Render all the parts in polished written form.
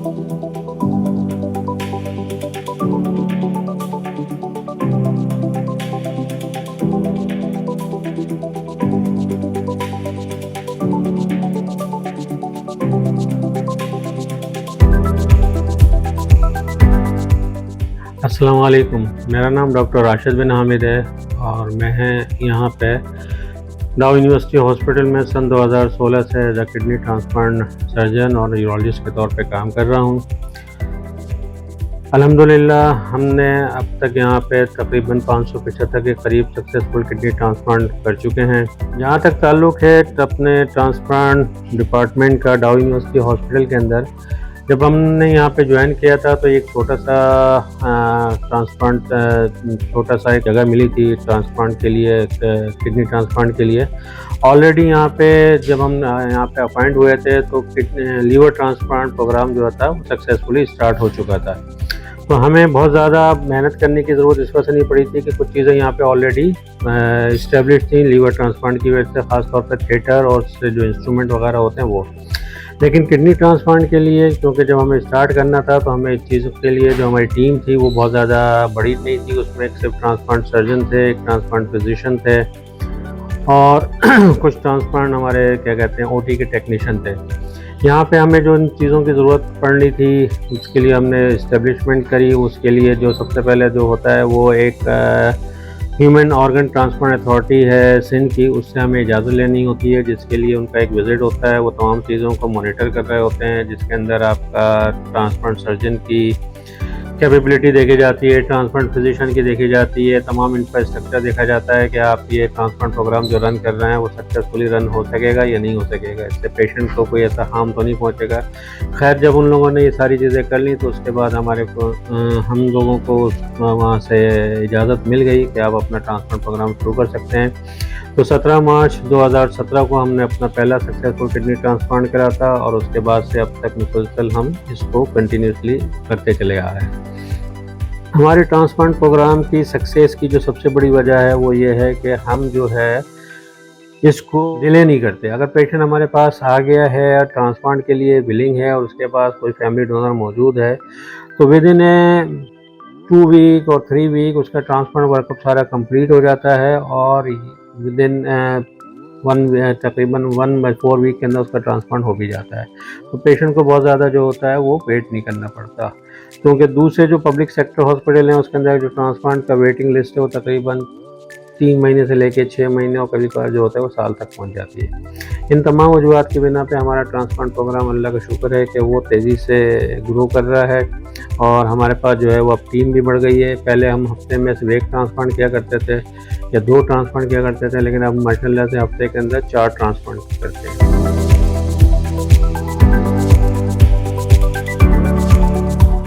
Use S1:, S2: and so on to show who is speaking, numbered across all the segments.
S1: अस्सलाम वालेकुम। मेरा नाम डॉक्टर राशिद बिन हामिद है और मैं यहाँ पे डाउ यूनिवर्सिटी हॉस्पिटल में सन 2016 से एज किडनी ट्रांसप्लांट सर्जन और यूरोलॉजिस्ट के तौर पे काम कर रहा हूँ। अल्हम्दुलिल्लाह हमने अब तक यहाँ पे तकरीबन 575 के करीब सक्सेसफुल किडनी ट्रांसप्लांट कर चुके हैं। जहाँ तक ताल्लुक़ है अपने ट्रांसप्लांट डिपार्टमेंट का, डाउ यूनिवर्सिटी हॉस्पिटल के अंदर जब हमने यहाँ पे ज्वाइन किया था तो एक छोटा सा एक जगह मिली थी ट्रांसप्लांट के लिए, किडनी ट्रांसप्लांट के लिए। ऑलरेडी यहाँ पे जब हम यहाँ पे अपॉइंट हुए थे तो लीवर ट्रांसप्लांट प्रोग्राम जो था वो सक्सेसफुली स्टार्ट हो चुका था। तो हमें बहुत ज़्यादा मेहनत करने की ज़रूरत इस वजह से नहीं पड़ी थी कि कुछ चीज़ें यहाँ पे ऑलरेडी इस्टेब्लिश थी लीवर ट्रांसप्लांट की वजह से, ख़ासतौर पर थिएटर और जो इंस्ट्रूमेंट वगैरह होते हैं वो। लेकिन किडनी ट्रांसप्लांट के लिए क्योंकि जब हमें स्टार्ट करना था तो हमें इस चीज़ के लिए जो हमारी टीम थी वो बहुत ज़्यादा बड़ी नहीं थी। उसमें एक सिर्फ ट्रांसप्लांट सर्जन थे, एक ट्रांसप्लांट फिजिशियन थे और कुछ ट्रांसप्लांट हमारे क्या कहते हैं ओटी के टेक्नीशियन थे। यहाँ पे हमें जो इन चीज़ों की ज़रूरत पड़नी थी उसके लिए हमने इस्टेब्लिशमेंट करी। उसके लिए जो सबसे पहले जो होता है वो एक ह्यूमन ऑर्गन ट्रांसप्लांट अथॉरिटी है सिंध की, उससे हमें इजाज़त लेनी होती है, जिसके लिए उनका एक विज़िट होता है। वो तमाम चीज़ों को मॉनिटर कर रहे होते हैं, जिसके अंदर आपका ट्रांसप्लांट सर्जन की कैपेबिलिटी देखी जाती है, ट्रांसप्लांट फिजिशियन की देखी जाती है, तमाम इंफ्रास्ट्रक्चर देखा जाता है कि आप ये ट्रांसप्लांट प्रोग्राम जो रन कर रहे हैं वो सक्सेसफुली रन हो सकेगा या नहीं हो सकेगा, इससे पेशेंट को कोई ऐसा हार्म तो नहीं पहुंचेगा। खैर जब उन लोगों ने ये सारी चीज़ें कर ली तो उसके बाद हम लोगों को वहाँ से इजाज़त मिल गई कि आप अपना ट्रांसप्लांट प्रोग्राम शुरू कर सकते हैं। तो 17 मार्च 2017 को हमने अपना पहला सक्सेसफुल किडनी ट्रांसप्लांट करा था और उसके बाद से अब तक मुसलसल हम इसको कंटिन्यूसली करते चले आ रहे हैं। हमारे ट्रांसप्लांट प्रोग्राम की सक्सेस की जो सबसे बड़ी वजह है वो ये है कि हम जो है इसको डिले नहीं करते। अगर पेशेंट हमारे पास आ गया है या ट्रांसप्लांट के लिए विलिंग है और उसके पास कोई फैमिली डोनर मौजूद है तो विद इन 2 वीक और 3 वीक उसका ट्रांसप्लांट वर्कअप सारा कंप्लीट हो जाता है और विद इन तकरीबन 1/4 वीक के अंदर उसका ट्रांसप्लांट हो भी जाता है। तो पेशेंट को बहुत ज़्यादा जो होता है वो वेट नहीं करना पड़ता, क्योंकि दूसरे जो पब्लिक सेक्टर हॉस्पिटल हैं उसके अंदर जो ट्रांसप्लांट का वेटिंग लिस्ट है वो तकरीबन 3 महीने से लेके 6 महीने और कभी कभार जो होता है वो साल तक पहुंच जाती है। इन तमाम वजूहात की बिना पे हमारा ट्रांसप्लांट प्रोग्राम अल्लाह का शुक्र है कि वो तेज़ी से ग्रो कर रहा है और हमारे पास जो है वो अब टीम भी बढ़ गई है। पहले हम हफ्ते में सिर्फ 1 ट्रांसप्लांट किया करते थे या 2 ट्रांसप्लांट किया करते थे, लेकिन अब माशाल्लाह से हफ्ते के अंदर 4 ट्रांसप्लांट करते हैं।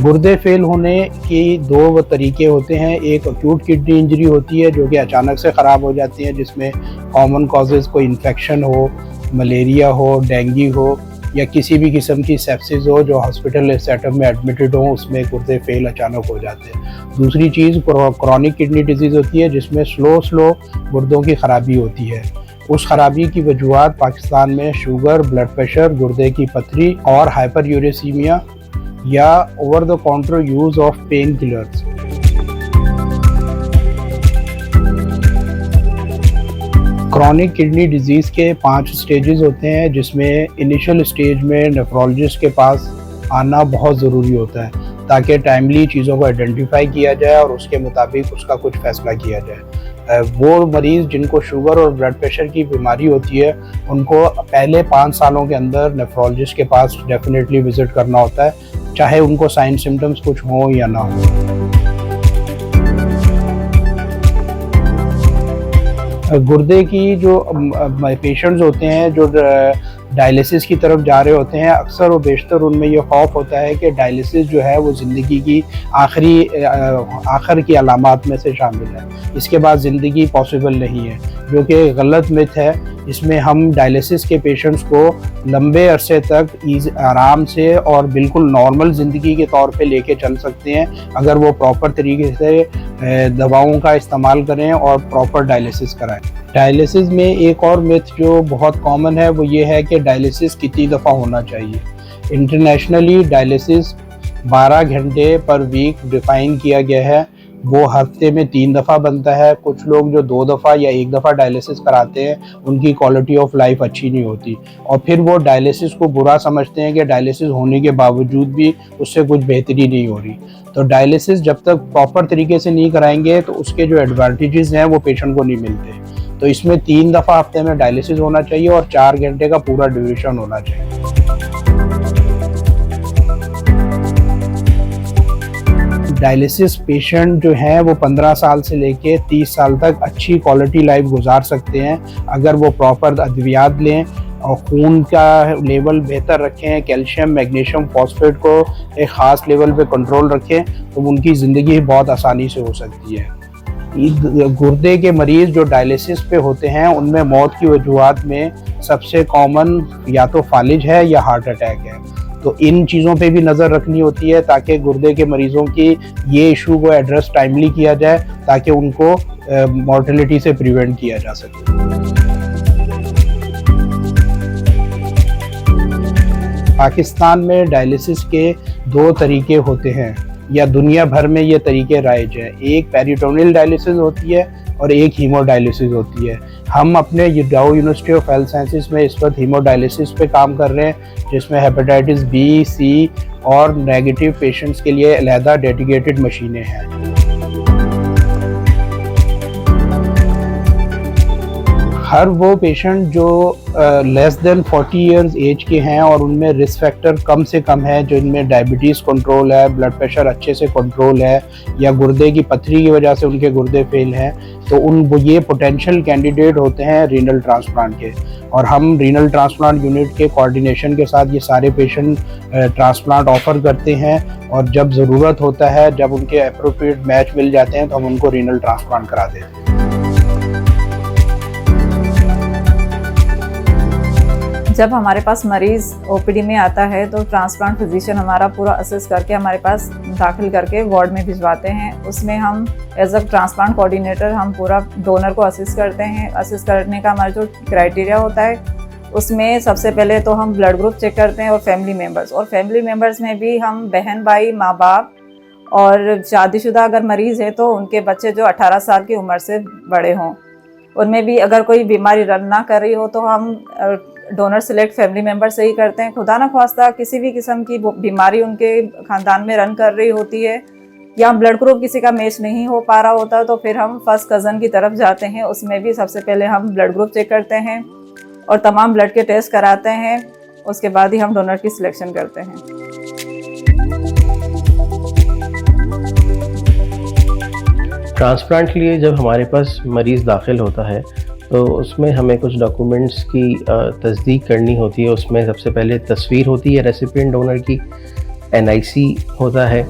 S2: गुर्दे फेल होने की 2 तरीके होते हैं। एक एक्यूट किडनी इंजरी होती है जो कि अचानक से ख़राब हो जाती है, जिसमें कॉमन कॉजेज़ कोई इन्फेक्शन हो, मलेरिया हो, डेंगू हो या किसी भी किस्म की सेप्सिस हो जो हॉस्पिटल सेटअप में एडमिटेड हो, उसमें गुर्दे फेल अचानक हो जाते हैं। दूसरी चीज़ क्रॉनिक किडनी डिजीज़ होती है जिसमें स्लो गुर्दों की ख़राबी होती है। उस खराबी की वजूहात पाकिस्तान में शुगर, ब्लड प्रेशर, गुर्दे की पथरी और हाइपरयूरेसीमिया या over the counter use of pain killers. Chronic kidney disease के 5 स्टेजेस होते हैं, जिसमें इनिशियल स्टेज में नेफ्रोलॉजिस्ट के पास आना बहुत ज़रूरी होता है ताकि टाइमली चीज़ों को आइडेंटिफाई किया जाए और उसके मुताबिक उसका कुछ फ़ैसला किया जाए। वो मरीज़ जिनको शुगर और ब्लड प्रेशर की बीमारी होती है उनको पहले 5 सालों के अंदर नेफ्रोलॉजिस्ट के पास डेफिनेटली विज़िट करना होता है, चाहे उनको साइन सिम्टम्स कुछ हों या ना हो। गुर्दे की जो पेशेंट्स होते हैं जो डायलिसिस की तरफ जा रहे होते हैं, अक्सर और बेशतर उनमें ये खौफ होता है कि डायलिसिस जो है वो ज़िंदगी की आखिर की अलामात में से शामिल है, इसके बाद ज़िंदगी पॉसिबल नहीं है, जो कि गलत मिथ है। इसमें हम डायलिसिस के पेशेंट्स को लंबे अरसे तक आराम से और बिल्कुल नॉर्मल ज़िंदगी के तौर पे लेके चल सकते हैं अगर वो प्रॉपर तरीके से दवाओं का इस्तेमाल करें और प्रॉपर डायलिसिस कराएं। डायलिसिस में एक और मिथ जो बहुत कॉमन है वो ये है कि डायलिसिस कितनी दफ़ा होना चाहिए। इंटरनेशनली डायलिसिस 12 घंटे पर वीक डिफाइन किया गया है। वो हफ्ते में 3 दफ़ा बनता है। कुछ लोग जो 2 दफ़ा या 1 दफ़ा डायलिसिस कराते हैं उनकी क्वालिटी ऑफ लाइफ अच्छी नहीं होती और फिर वो डायलिसिस को बुरा समझते हैं कि डायलिसिस होने के बावजूद भी उससे कुछ बेहतरी नहीं हो रही। तो डायलिसिस जब तक प्रॉपर तरीके से नहीं कराएंगे तो उसके जो एडवांटेजेस हैं वो पेशेंट को नहीं मिलते। तो इसमें 3 दफ़ा हफ्ते में डायलिसिस होना चाहिए और 4 घंटे का पूरा ड्यूरेशन होना चाहिए। डायलिसिस पेशेंट जो हैं वो 15 साल से लेके 30 साल तक अच्छी क्वालिटी लाइफ गुजार सकते हैं अगर वो प्रॉपर अद्वियात लें और खून का लेवल बेहतर रखें, कैल्शियम मैग्नीशियम फॉस्फेट को एक ख़ास लेवल पे कंट्रोल रखें तो उनकी ज़िंदगी बहुत आसानी से हो सकती है। गुर्दे के मरीज़ जो डायलिसिस पे होते हैं उनमें मौत की वजूहात में सबसे कॉमन या तो फालिज है या हार्ट अटैक है। तो इन चीज़ों पे भी नज़र रखनी होती है ताकि गुर्दे के मरीज़ों की ये इशू को एड्रेस टाइमली किया जाए ताकि उनको मॉर्टेलिटी से प्रिवेंट किया जा सके। पाकिस्तान में डायलिसिस के 2 तरीके होते हैं या दुनिया भर में ये तरीके राइज हैं। एक पेरिटोनियल डायलिसिस होती है और एक हीमोडायलिसिस होती है। हम अपने डाउ यूनिवर्सिटी ऑफ हेल्थ साइंसेज में इस वक्त हीमोडायलिसिस पे काम कर रहे हैं जिसमें हेपेटाइटिस बी, सी और नेगेटिव पेशेंट्स के लिए अलहदा डेडिकेटेड मशीनें हैं। हर वो पेशेंट जो लेस देन 40 इयर्स एज के हैं और उनमें रिस्क फैक्टर कम से कम है, जो इनमें डायबिटीज़ कंट्रोल है, ब्लड प्रेशर अच्छे से कंट्रोल है या गुर्दे की पथरी की वजह से उनके गुर्दे फेल हैं, तो वो ये पोटेंशियल कैंडिडेट होते हैं रीनल ट्रांसप्लांट के। और हम रीनल ट्रांसप्लांट यूनिट के कोऑर्डिनेशन के साथ ये सारे पेशेंट ट्रांसप्लांट ऑफ़र करते हैं और जब ज़रूरत होता है, जब उनके अप्रोप्रिएट मैच मिल जाते हैं तो हम उनको रीनल ट्रांसप्लांट करा देते हैं।
S3: जब हमारे पास मरीज़ ओपीडी में आता है तो ट्रांसप्लांट फिजिशियन हमारा पूरा असेस करके हमारे पास दाखिल करके वार्ड में भिजवाते हैं। उसमें हम एज अ ट्रांसप्लांट कोऑर्डिनेटर हम पूरा डोनर को असिस्ट करते हैं। असिस्ट करने का हमारा जो क्राइटेरिया होता है उसमें सबसे पहले तो हम ब्लड ग्रुप चेक करते हैं और फैमिली मेम्बर्स में भी हम बहन भाई, माँ बाप और शादीशुदा अगर मरीज़ है तो उनके बच्चे जो 18 साल की उम्र से बड़े हों, उनमें भी अगर कोई बीमारी रन ना कर रही हो तो हम डोनर सिलेक्ट फैमिली मेम्बर से ही करते हैं। खुदा ना ख्वास्ता किसी भी किस्म की बीमारी उनके ख़ानदान में रन कर रही होती है या ब्लड ग्रुप किसी का मैच नहीं हो पा रहा होता तो फिर हम फर्स्ट कज़न की तरफ जाते हैं। उसमें भी सबसे पहले हम ब्लड ग्रुप चेक करते हैं और तमाम ब्लड के टेस्ट कराते हैं। उसके बाद ही हम डोनर की सिलेक्शन करते हैं।
S4: ट्रांसप्लांट के लिए जब हमारे पास मरीज़ दाखिल होता है तो उसमें हमें कुछ डॉक्यूमेंट्स की तस्दीक करनी होती है। उसमें सबसे पहले तस्वीर होती है रेसिपिएंट डोनर की, NIC होता है,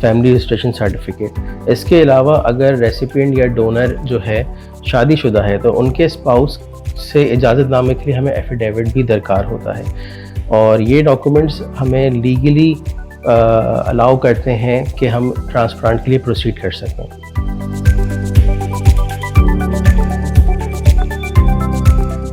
S4: फैमिली रजिस्ट्रेशन सर्टिफिकेट। इसके अलावा अगर रेसिपिएंट या डोनर जो है शादीशुदा है तो उनके स्पाउस से इजाज़तनामे के लिए हमें एफिडेविट भी दरकार होता है और ये डॉक्यूमेंट्स हमें लीगली अलाउ करते हैं कि हम ट्रांसप्लांट के लिए प्रोसीड कर सकें।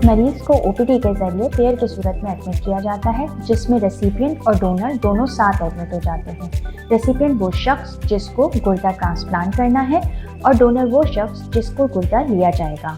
S5: मरीज को ओपीडी के जरिए पेयर की सूरत में एडमिट किया जाता है जिसमें रेसिपिएंट और डोनर दोनों साथ एडमिट हो जाते हैं। रेसिपिएंट वो शख्स जिसको गुर्दा ट्रांसप्लांट करना है और डोनर वो शख्स जिसको गुर्दा लिया जाएगा।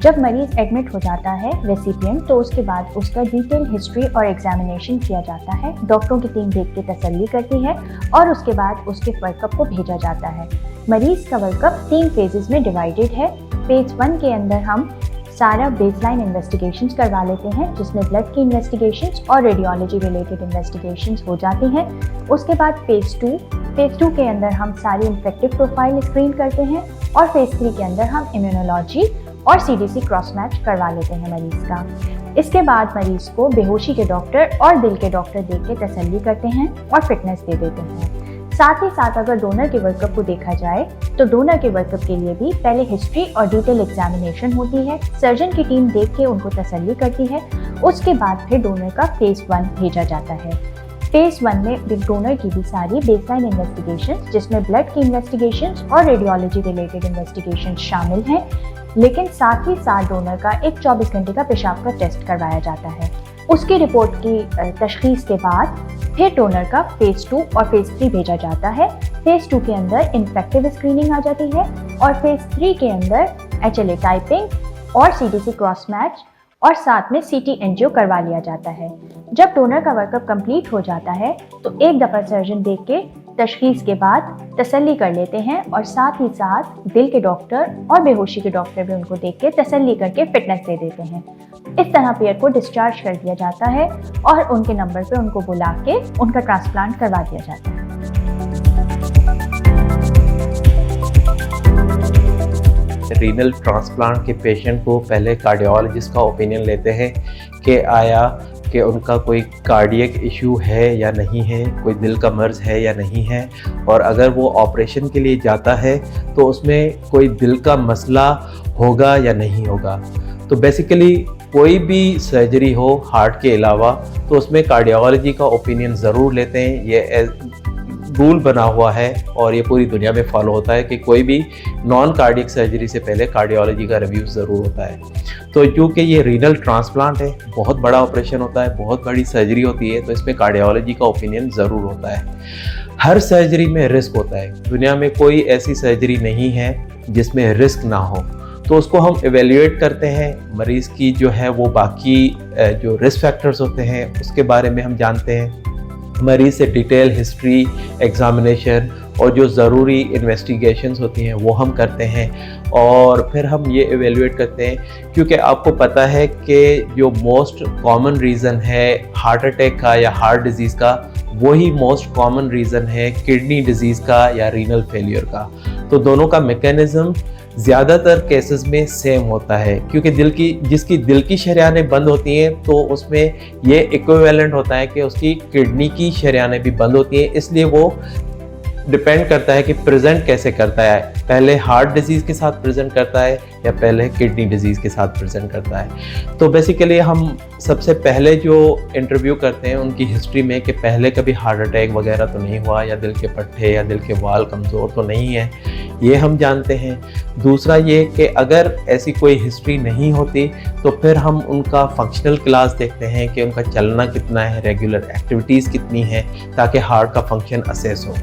S5: जब मरीज एडमिट हो जाता है रेसिपिएंट तो उसके बाद उसका डिटेल हिस्ट्री और एग्जामिनेशन किया जाता है। डॉक्टरों की टीम देख के तसल्ली करती है और उसके बाद उसके वर्कअप को भेजा जाता है। मरीज का वर्कअप 3 फेजेस में डिवाइडेड है। फेज 1 के अंदर हम सारा बेसलाइन इन्वेस्टिगेशंस करवा लेते हैं जिसमें ब्लड की इन्वेस्टिगेशंस और रेडियोलॉजी रिलेटेड इन्वेस्टिगेशंस हो जाती हैं। उसके बाद फेज 2 के अंदर हम सारी इन्फेक्टिव प्रोफाइल स्क्रीन करते हैं और फेज 3 के अंदर हम इम्यूनोलॉजी और CDC क्रॉस मैच करवा लेते हैं मरीज़ का। इसके बाद मरीज़ को बेहोशी के डॉक्टर और दिल के डॉक्टर देख के तसल्ली करते हैं और फिटनेस दे देते हैं। साथ ही साथ अगर डोनर के वर्कअप को देखा जाए तो डोनर के वर्कअप के लिए भी पहले हिस्ट्री और डिटेल एग्जामिनेशन होती है। सर्जन की टीम देख के उनको तसल्ली करती है। उसके बाद फिर डोनर का फेज 1 भेजा जाता है। फेज 1 में डोनर की भी सारी बेसलाइन इन्वेस्टिगेशंस जिसमें ब्लड की इन्वेस्टिगेशंस और रेडियोलॉजी रिलेटेड इन्वेस्टिगेशंस शामिल हैं, लेकिन साथ ही साथ डोनर का एक 24 घंटे का पेशाब का टेस्ट करवाया जाता है। उसकी रिपोर्ट की तशखीस के बाद फिर डोनर का फेज 2 और फेज 3 भेजा जाता है। फेज 2 के अंदर इन्फेक्टिव स्क्रीनिंग आ जाती है और फेज 3 के अंदर HLA टाइपिंग और CDC क्रॉस मैच और साथ में CT एंजियो करवा लिया जाता है। जब डोनर का वर्कअप कंप्लीट हो जाता है तो एक दफ़ा सर्जन देख के तशखीस के बाद तसल्ली कर लेते हैं और साथ ही साथ दिल के डॉक्टर और बेहोशी के डॉक्टर भी उनको देख के तसल्ली करके फिटनेस दे देते हैं। इस तरह पेयर को डिस्चार्ज कर दिया जाता है और उनके नंबर पे उनको बुला के उनका ट्रांसप्लांट करवा दिया जाता है।
S4: रीनल ट्रांसप्लांट के पेशेंट को पहले कार्डियोलॉजिस्ट का ओपिनियन लेते हैं कि आया कि उनका कोई कार्डियक इशू है या नहीं है, कोई दिल का मर्ज़ है या नहीं है, और अगर वो ऑपरेशन के लिए जाता है तो उसमें कोई दिल का मसला होगा या नहीं होगा। तो बेसिकली कोई भी सर्जरी हो हार्ट के अलावा तो उसमें कार्डियोलॉजी का ओपिनियन ज़रूर लेते हैं। ये रूल बना हुआ है और ये पूरी दुनिया में फॉलो होता है कि कोई भी नॉन कार्डियक सर्जरी से पहले कार्डियोलॉजी का रिव्यू ज़रूर होता है। तो क्योंकि ये रीनल ट्रांसप्लांट है, बहुत बड़ा ऑपरेशन होता है, बहुत बड़ी सर्जरी होती है, तो इसमें कार्डियोलॉजी का ओपिनियन ज़रूर होता है। हर सर्जरी में रिस्क होता है, दुनिया में कोई ऐसी सर्जरी नहीं है जिसमें रिस्क ना हो। तो उसको हम एवेल्यूएट करते हैं, मरीज़ की जो है वो बाकी जो रिस्क फैक्टर्स होते हैं उसके बारे में हम जानते हैं, मरीज़ से डिटेल हिस्ट्री, एग्ज़ामिनेशन और जो ज़रूरी इन्वेस्टिगेशंस होती हैं वो हम करते हैं, और फिर हम ये एवेल्यूएट करते हैं क्योंकि आपको पता है कि जो मोस्ट कॉमन रीज़न है हार्ट अटैक का या हार्ट डिज़ीज़ का, वही मोस्ट कॉमन रीज़न है किडनी डिज़ीज़ का या रीनल फेलियर का। तो दोनों का मैकेनिज़्म ज़्यादातर केसेस में सेम होता है क्योंकि जिसकी दिल की शरियानें बंद होती हैं तो उसमें ये इक्विवेलेंट होता है कि उसकी किडनी की शरियानें भी बंद होती हैं। इसलिए वो डिपेंड करता है कि प्रेजेंट कैसे करता है, पहले हार्ट डिजीज़ के साथ प्रेजेंट करता है या पहले किडनी डिजीज़ के साथ प्रेजेंट करता है। तो बेसिकली हम सबसे पहले जो इंटरव्यू करते हैं उनकी हिस्ट्री में कि पहले कभी हार्ट अटैक वगैरह तो नहीं हुआ या दिल के पट्टे या दिल के वाल कमज़ोर तो नहीं है, ये हम जानते हैं। दूसरा ये कि अगर ऐसी कोई हिस्ट्री नहीं होती तो फिर हम उनका फंक्शनल क्लास देखते हैं कि उनका चलना कितना है, रेगुलर एक्टिविटीज़ कितनी है, ताकि हार्ट का फंक्शन असेस हो।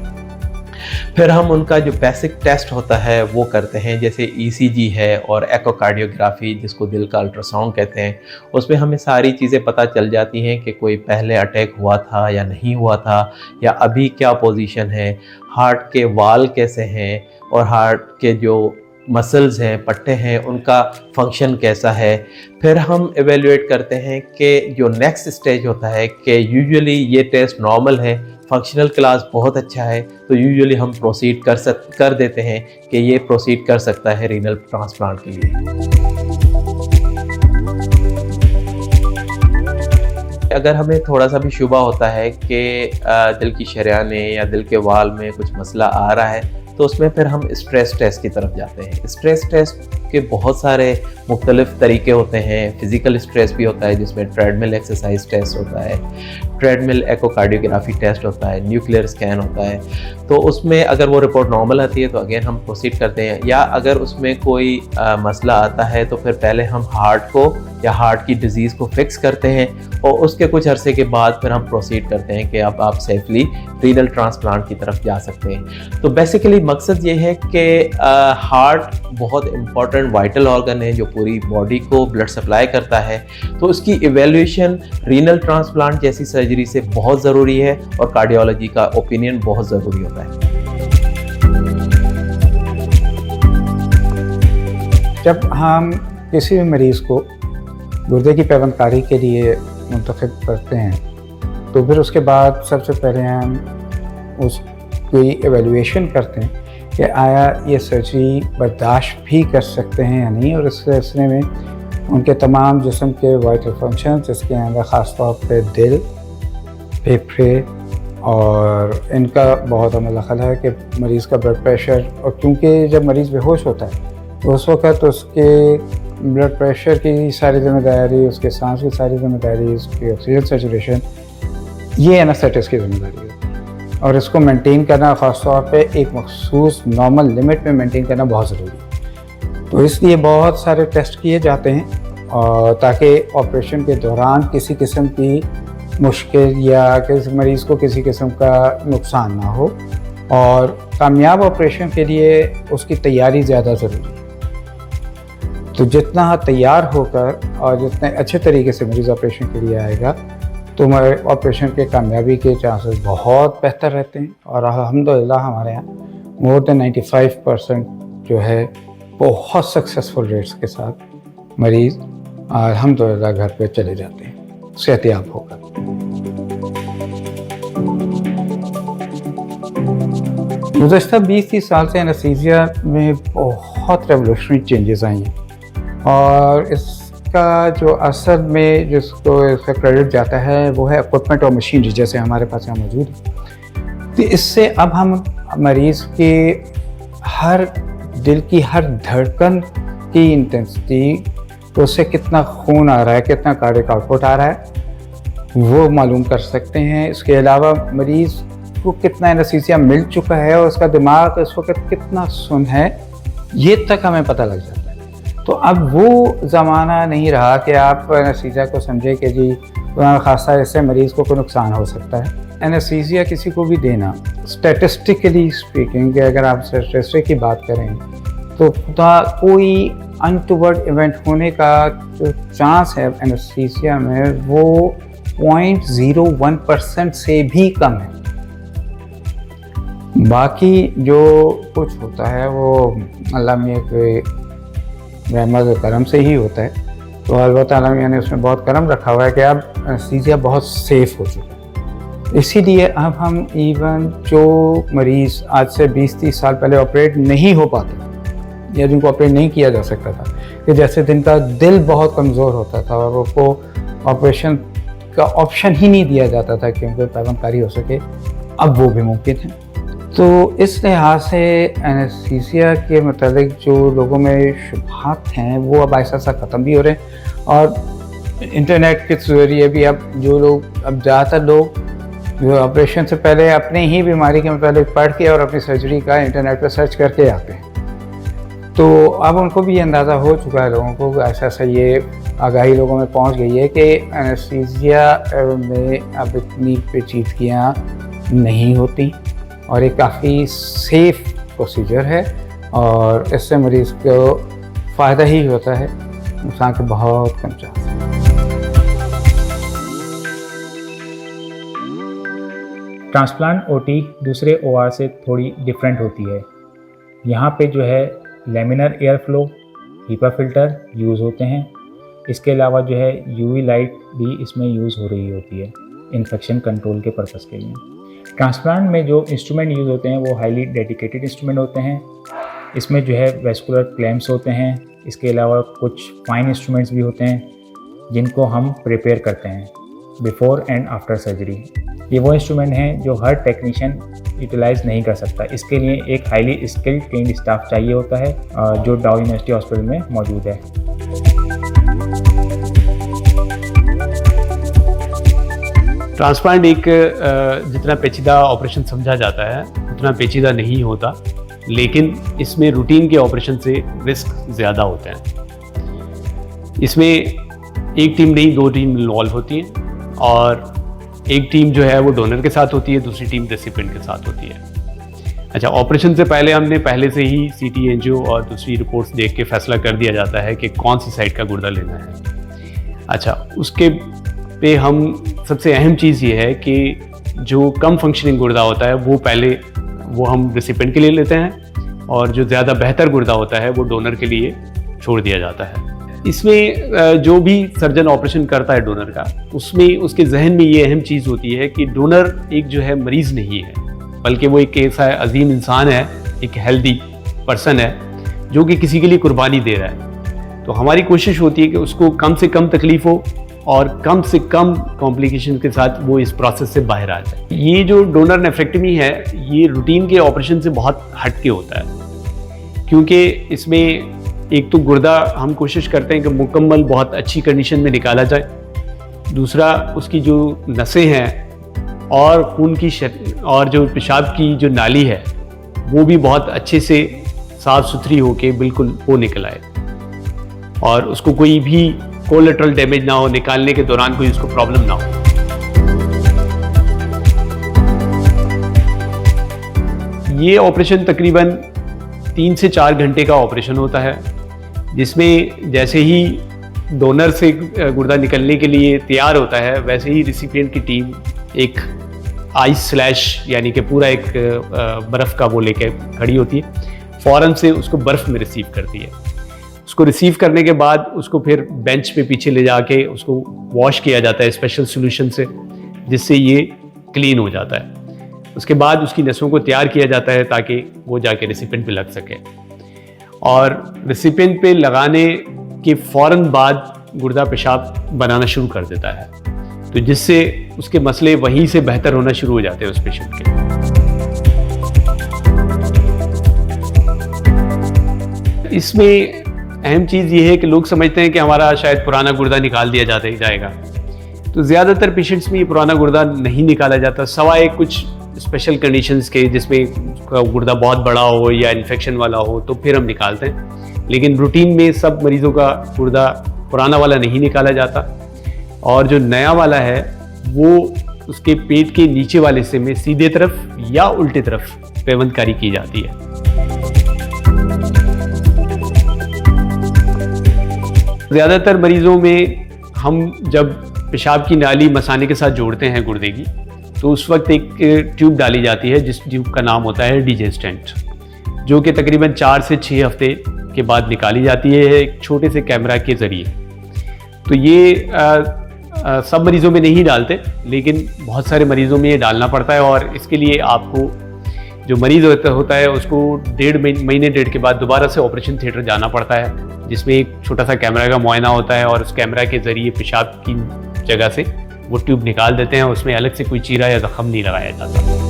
S4: फिर हम उनका जो बेसिक टेस्ट होता है वो करते हैं, जैसे ECG है और एकोकार्डियोग्राफी जिसको दिल का अल्ट्रासाउंड कहते हैं। उसमें हमें सारी चीज़ें पता चल जाती हैं कि कोई पहले अटैक हुआ था या नहीं हुआ था, या अभी क्या पोजीशन है, हार्ट के वाल कैसे हैं और हार्ट के जो मसल्स हैं, पट्टे हैं, उनका फंक्शन कैसा है। फिर हम एवेल्यूएट करते हैं कि जो नेक्स्ट स्टेज होता है कि यूजुअली ये टेस्ट नॉर्मल है, फंक्शनल क्लास बहुत अच्छा है, तो यूजुअली हम प्रोसीड कर देते हैं कि ये प्रोसीड कर सकता है रीनल ट्रांसप्लांट के लिए। अगर हमें थोड़ा सा भी शुबा होता है कि दिल की शरियानें या दिल के वाल में कुछ मसला आ रहा है तो उसमें फिर हम स्ट्रेस टेस्ट की तरफ जाते हैं। स्ट्रेस टेस्ट के बहुत सारे मुख्तलिफ तरीके होते हैं। फिज़िकल स्ट्रेस भी होता है जिसमें ट्रेडमिल एक्सरसाइज टेस्ट होता है, ट्रेडमिल एकोकार्डियोग्राफी टेस्ट होता है, न्यूक्लियर स्कैन होता है। तो उसमें अगर वो रिपोर्ट नॉर्मल आती है तो अगेन हम प्रोसीड करते हैं, या अगर उसमें कोई मसला आता है तो फिर पहले हम हार्ट को या हार्ट की डिज़ीज़ को फिक्स करते हैं और उसके कुछ अरसे के बाद फिर हम प्रोसीड करते हैं कि अब आप सेफली रीनल ट्रांसप्लांट की तरफ जा सकते हैं। तो बेसिकली मकसद ये है कि हार्ट बहुत इम्पॉर्टेंट वाइटल ऑर्गन है जो पूरी बॉडी को ब्लड सप्लाई करता है, तो उसकी इवेल्यूएशन रीनल ट्रांसप्लांट जैसी सर्जरी से बहुत ज़रूरी है और कार्डियोलॉजी का ओपिनियन बहुत ज़रूरी होता है।
S2: जब हम किसी भी मरीज़ को गुर्दे की पैवंदकारी के लिए मुंतखब करते हैं तो फिर उसके बाद सबसे पहले हम उसकी एवेल्यूएशन करते हैं कि आया ये सर्जरी बर्दाश्त भी कर सकते हैं या नहीं, और इस सिलसिले में उनके तमाम जिस्म के वाइटल फंक्शन जिसके अंदर ख़ास तौर पे दिल, फेफड़े और इनका बहुत अमल दखल है कि मरीज़ का ब्लड प्रेशर, और क्योंकि जब मरीज़ बेहोश होता है तो उस वक़्त उसके ब्लड प्रेशर की सारी जिम्मेदारी, उसके सांस की सारी जिम्मेदारी, उसकी ऑक्सीजन सैचुरेशन, ये एनेस्थेटिस्ट की जिम्मेदारी है, और इसको मेंटेन करना ख़ास तौर पे एक मखसूस नॉर्मल लिमिट में मेंटेन करना बहुत ज़रूरी है। तो इसलिए बहुत सारे टेस्ट किए जाते हैं और ताकि ऑपरेशन के दौरान किसी किस्म की
S6: मुश्किल या किसी मरीज़ को किसी किस्म का नुकसान ना हो, और कामयाब ऑपरेशन के लिए उसकी तैयारी ज़्यादा ज़रूरी है। तो जितना तैयार होकर और जितने अच्छे तरीके से मरीज़ ऑपरेशन के लिए आएगा तो हमारे ऑपरेशन के कामयाबी के चांसेस बहुत बेहतर रहते हैं। और अल्हम्दुलिल्लाह हमारे यहाँ मोर देन 95% जो है बहुत सक्सेसफुल रेट्स के साथ मरीज़ अल्हम्दुलिल्लाह घर पे चले जाते हैं सेहतियाब होकर। गुज़श्ता 20-30 साल से एनेस्थीसिया में बहुत रेवोल्यूशनरी चेंजेस आई हैं, और इसका जो असल में जिसको इसका क्रेडिट जाता है वो है इक्विपमेंट और मशीनरी जैसे हमारे पास यहाँ मौजूद है। तो इससे अब हम मरीज़ के हर दिल की हर धड़कन की इंटेंसिटी, तो उससे कितना खून आ रहा है, कितना कार्डियक आउटपुट आ रहा है, वो मालूम कर सकते हैं। इसके अलावा मरीज़ को कितना एनेस्थीसिया मिल चुका है और उसका दिमाग इस वक्त कितना सुन है, ये तक हमें पता लग जाता है। तो अब वो ज़माना नहीं रहा कि आप एनेस्थीसिया को समझे कि जी खासा इससे मरीज़ को कोई नुकसान हो सकता है। एनेस्थीसिया किसी को भी देना, स्टैटिस्टिकली स्पीकिंग, अगर आप स्टैटिस्टिक की बात करें तो कोई अनटूवर्ड इवेंट होने का जो चांस है एनेस्थीसिया में वो 0.01% से भी कम है। बाकी जो कुछ होता है वो अल्लाह मियाँ के रहमत और करम से ही होता है। तो अल्लाह ताला मियाँ ने उसमें बहुत करम रखा हुआ है कि अब एनेस्थीसिया बहुत सेफ़ हो चुका है। इसीलिए अब हम इवन जो मरीज़ आज से 20-30 साल पहले ऑपरेट नहीं हो पाते या जिनको ऑपरेट नहीं किया जा सकता था, कि जैसे जिनका दिल बहुत कमज़ोर होता था और उनको ऑपरेशन का ऑप्शन ही नहीं दिया जाता था कि उनको पैबंदकारी हो सके, अब वो भी मुमकिन है। तो इस लिहाज से एनेस्थीसिया के मतलब जो लोगों में शुबहात हैं वो अब ऐसा सा ख़त्म भी हो रहे हैं, और इंटरनेट के ज़रिए भी अब जो लोग, अब ज़्यादातर लोग जो ऑपरेशन से पहले अपनी ही बीमारी के मतलब पढ़ के और अपनी सर्जरी का इंटरनेट पर सर्च करके आते हैं। तो अब उनको भी अंदाज़ा हो चुका है लोगों को, ऐसा ऐसा ये आगाही लोगों में पहुंच गई है कि एनेस्थीसिया में अब इतनी पेचीदगियाँ नहीं होती और एक काफ़ी सेफ़ प्रोसीजर है, और इससे मरीज़ को फ़ायदा ही होता है, नुकसान के बहुत कम चांस है।
S7: ट्रांसप्लांट ओटी दूसरे ओआर से थोड़ी डिफरेंट होती है। यहाँ पे जो है laminar air flow, HEPA filter use होते हैं। इसके अलावा जो है यूवी लाइट भी इसमें यूज़ हो रही होती है इन्फेक्शन कंट्रोल के पर्पज़ के लिए। ट्रांसप्लांट में जो इंस्ट्रूमेंट यूज़ होते हैं वो हाईली डेडिकेटेड इंस्ट्रूमेंट होते हैं। इसमें जो है वेस्कुलर क्लैम्प्स होते हैं। इसके अलावा कुछ फाइन इंस्ट्रूमेंट्स भी होते हैं जिनको हम प्रिपेयर करते हैं बिफोर एंड आफ्टर सर्जरी। ये वो इंस्ट्रूमेंट हैं जो हर टेक्नीशियन यूटिलाइज़ नहीं कर सकता। इसके लिए एक हाईली स्किल्ड ट्रेन्ड स्टाफ चाहिए होता है जो डाउ यूनिवर्सिटी हॉस्पिटल में मौजूद है।
S8: ट्रांसप्लांट एक जितना पेचीदा ऑपरेशन समझा जाता है उतना पेचीदा नहीं होता, लेकिन इसमें रूटीन के ऑपरेशन से रिस्क ज़्यादा होते हैं। इसमें एक टीम नहीं 2 टीम इन्वॉल्व होती हैं, और एक टीम जो है वो डोनर के साथ होती है, दूसरी टीम रेसिपिएंट के साथ होती है। अच्छा, ऑपरेशन से पहले हमने पहले से ही सीटी, एंजियो और दूसरी रिपोर्ट्स देख के फैसला कर दिया जाता है कि कौन सी साइड का गुर्दा लेना है। अच्छा, उसके पे हम सबसे अहम चीज़ ये है कि जो कम फंक्शनिंग गुर्दा होता है वो हम रेसिपिएंट के लिए लेते हैं, और जो ज़्यादा बेहतर गुर्दा होता है वो डोनर के लिए छोड़ दिया जाता है। इसमें जो भी सर्जन ऑपरेशन करता है डोनर का, उसमें उसके जहन में ये अहम चीज़ होती है कि डोनर एक जो है मरीज़ नहीं है, बल्कि वो एक ऐसा अजीम इंसान है, एक हेल्दी पर्सन है जो कि किसी के लिए कुर्बानी दे रहा है। तो हमारी कोशिश होती है कि उसको कम से कम तकलीफ़ हो और कम से कम कॉम्प्लिकेशन के साथ वो इस प्रोसेस से बाहर आ जाए। ये जो डोनर नेफ्रेक्टमी है ये रूटीन के ऑपरेशन से बहुत हट के होता है, क्योंकि इसमें एक तो गुर्दा हम कोशिश करते हैं कि मुकम्मल बहुत अच्छी कंडीशन में निकाला जाए, दूसरा उसकी जो नसें हैं और खून की और जो पेशाब की जो नाली है वो भी बहुत अच्छे से साफ़ सुथरी होके बिल्कुल वो निकल आए, और उसको कोई भी कोलेटरल डैमेज ना हो, निकालने के दौरान कोई उसको प्रॉब्लम ना हो। ये ऑपरेशन तकरीबन 3 से 4 घंटे का ऑपरेशन होता है, जिसमें जैसे ही डोनर से गुर्दा निकलने के लिए तैयार होता है वैसे ही रिसिपिएंट की टीम एक आइस स्लैश यानी कि पूरा एक बर्फ़ का वो लेके खड़ी होती है, फ़ौरन से उसको बर्फ़ में रिसीव करती है। उसको रिसीव करने के बाद उसको फिर बेंच पे पीछे ले जाके उसको वॉश किया जाता है स्पेशल सॉल्यूशन से, जिससे ये क्लीन हो जाता है। उसके बाद उसकी नसों को तैयार किया जाता है ताकि वो जाके रेसिपिएंट पे लग सके, और रेसिपिएंट पे लगाने के फ़ौरन बाद गुर्दा पेशाब बनाना शुरू कर देता है, तो जिससे उसके मसले वहीं से बेहतर होना शुरू हो जाते हैं उस पेशेंट के। इसमें अहम चीज़ ये है कि लोग समझते हैं कि हमारा शायद पुराना गुर्दा निकाल दिया जाएगा, तो ज़्यादातर पेशेंट्स में ये पुराना गुर्दा नहीं निकाला जाता, सवाए कुछ स्पेशल कंडीशंस के जिसमें गुर्दा बहुत बड़ा हो या इन्फेक्शन वाला हो तो फिर हम निकालते हैं। लेकिन रूटीन में सब मरीज़ों का गुर्दा पुराना वाला नहीं निकाला जाता, और जो नया वाला है वो उसके पेट के नीचे वाले हिस्से में सीधे तरफ या उल्टे तरफ पेवंदकारी की जाती है। ज़्यादातर मरीज़ों में हम जब पेशाब की नाली मसाने के साथ जोड़ते हैं गुर्दे की, तो उस वक्त एक ट्यूब डाली जाती है जिस ट्यूब का नाम होता है डिजेस्टेंट, जो कि तकरीबन 4 से 6 हफ्ते के बाद निकाली जाती है एक छोटे से कैमरा के ज़रिए। तो ये सब मरीज़ों में नहीं डालते, लेकिन बहुत सारे मरीज़ों में ये डालना पड़ता है, और इसके लिए आपको जो मरीज़ होता है उसको 1.5 महीने के बाद दोबारा से ऑपरेशन थिएटर जाना पड़ता है, जिसमें एक छोटा सा कैमरा का मुआयना होता है, और उस कैमरा के ज़रिए पेशाब की जगह से वो ट्यूब निकाल देते हैं। उसमें अलग से कोई चीरा या ज़ख़म नहीं लगाया जाता।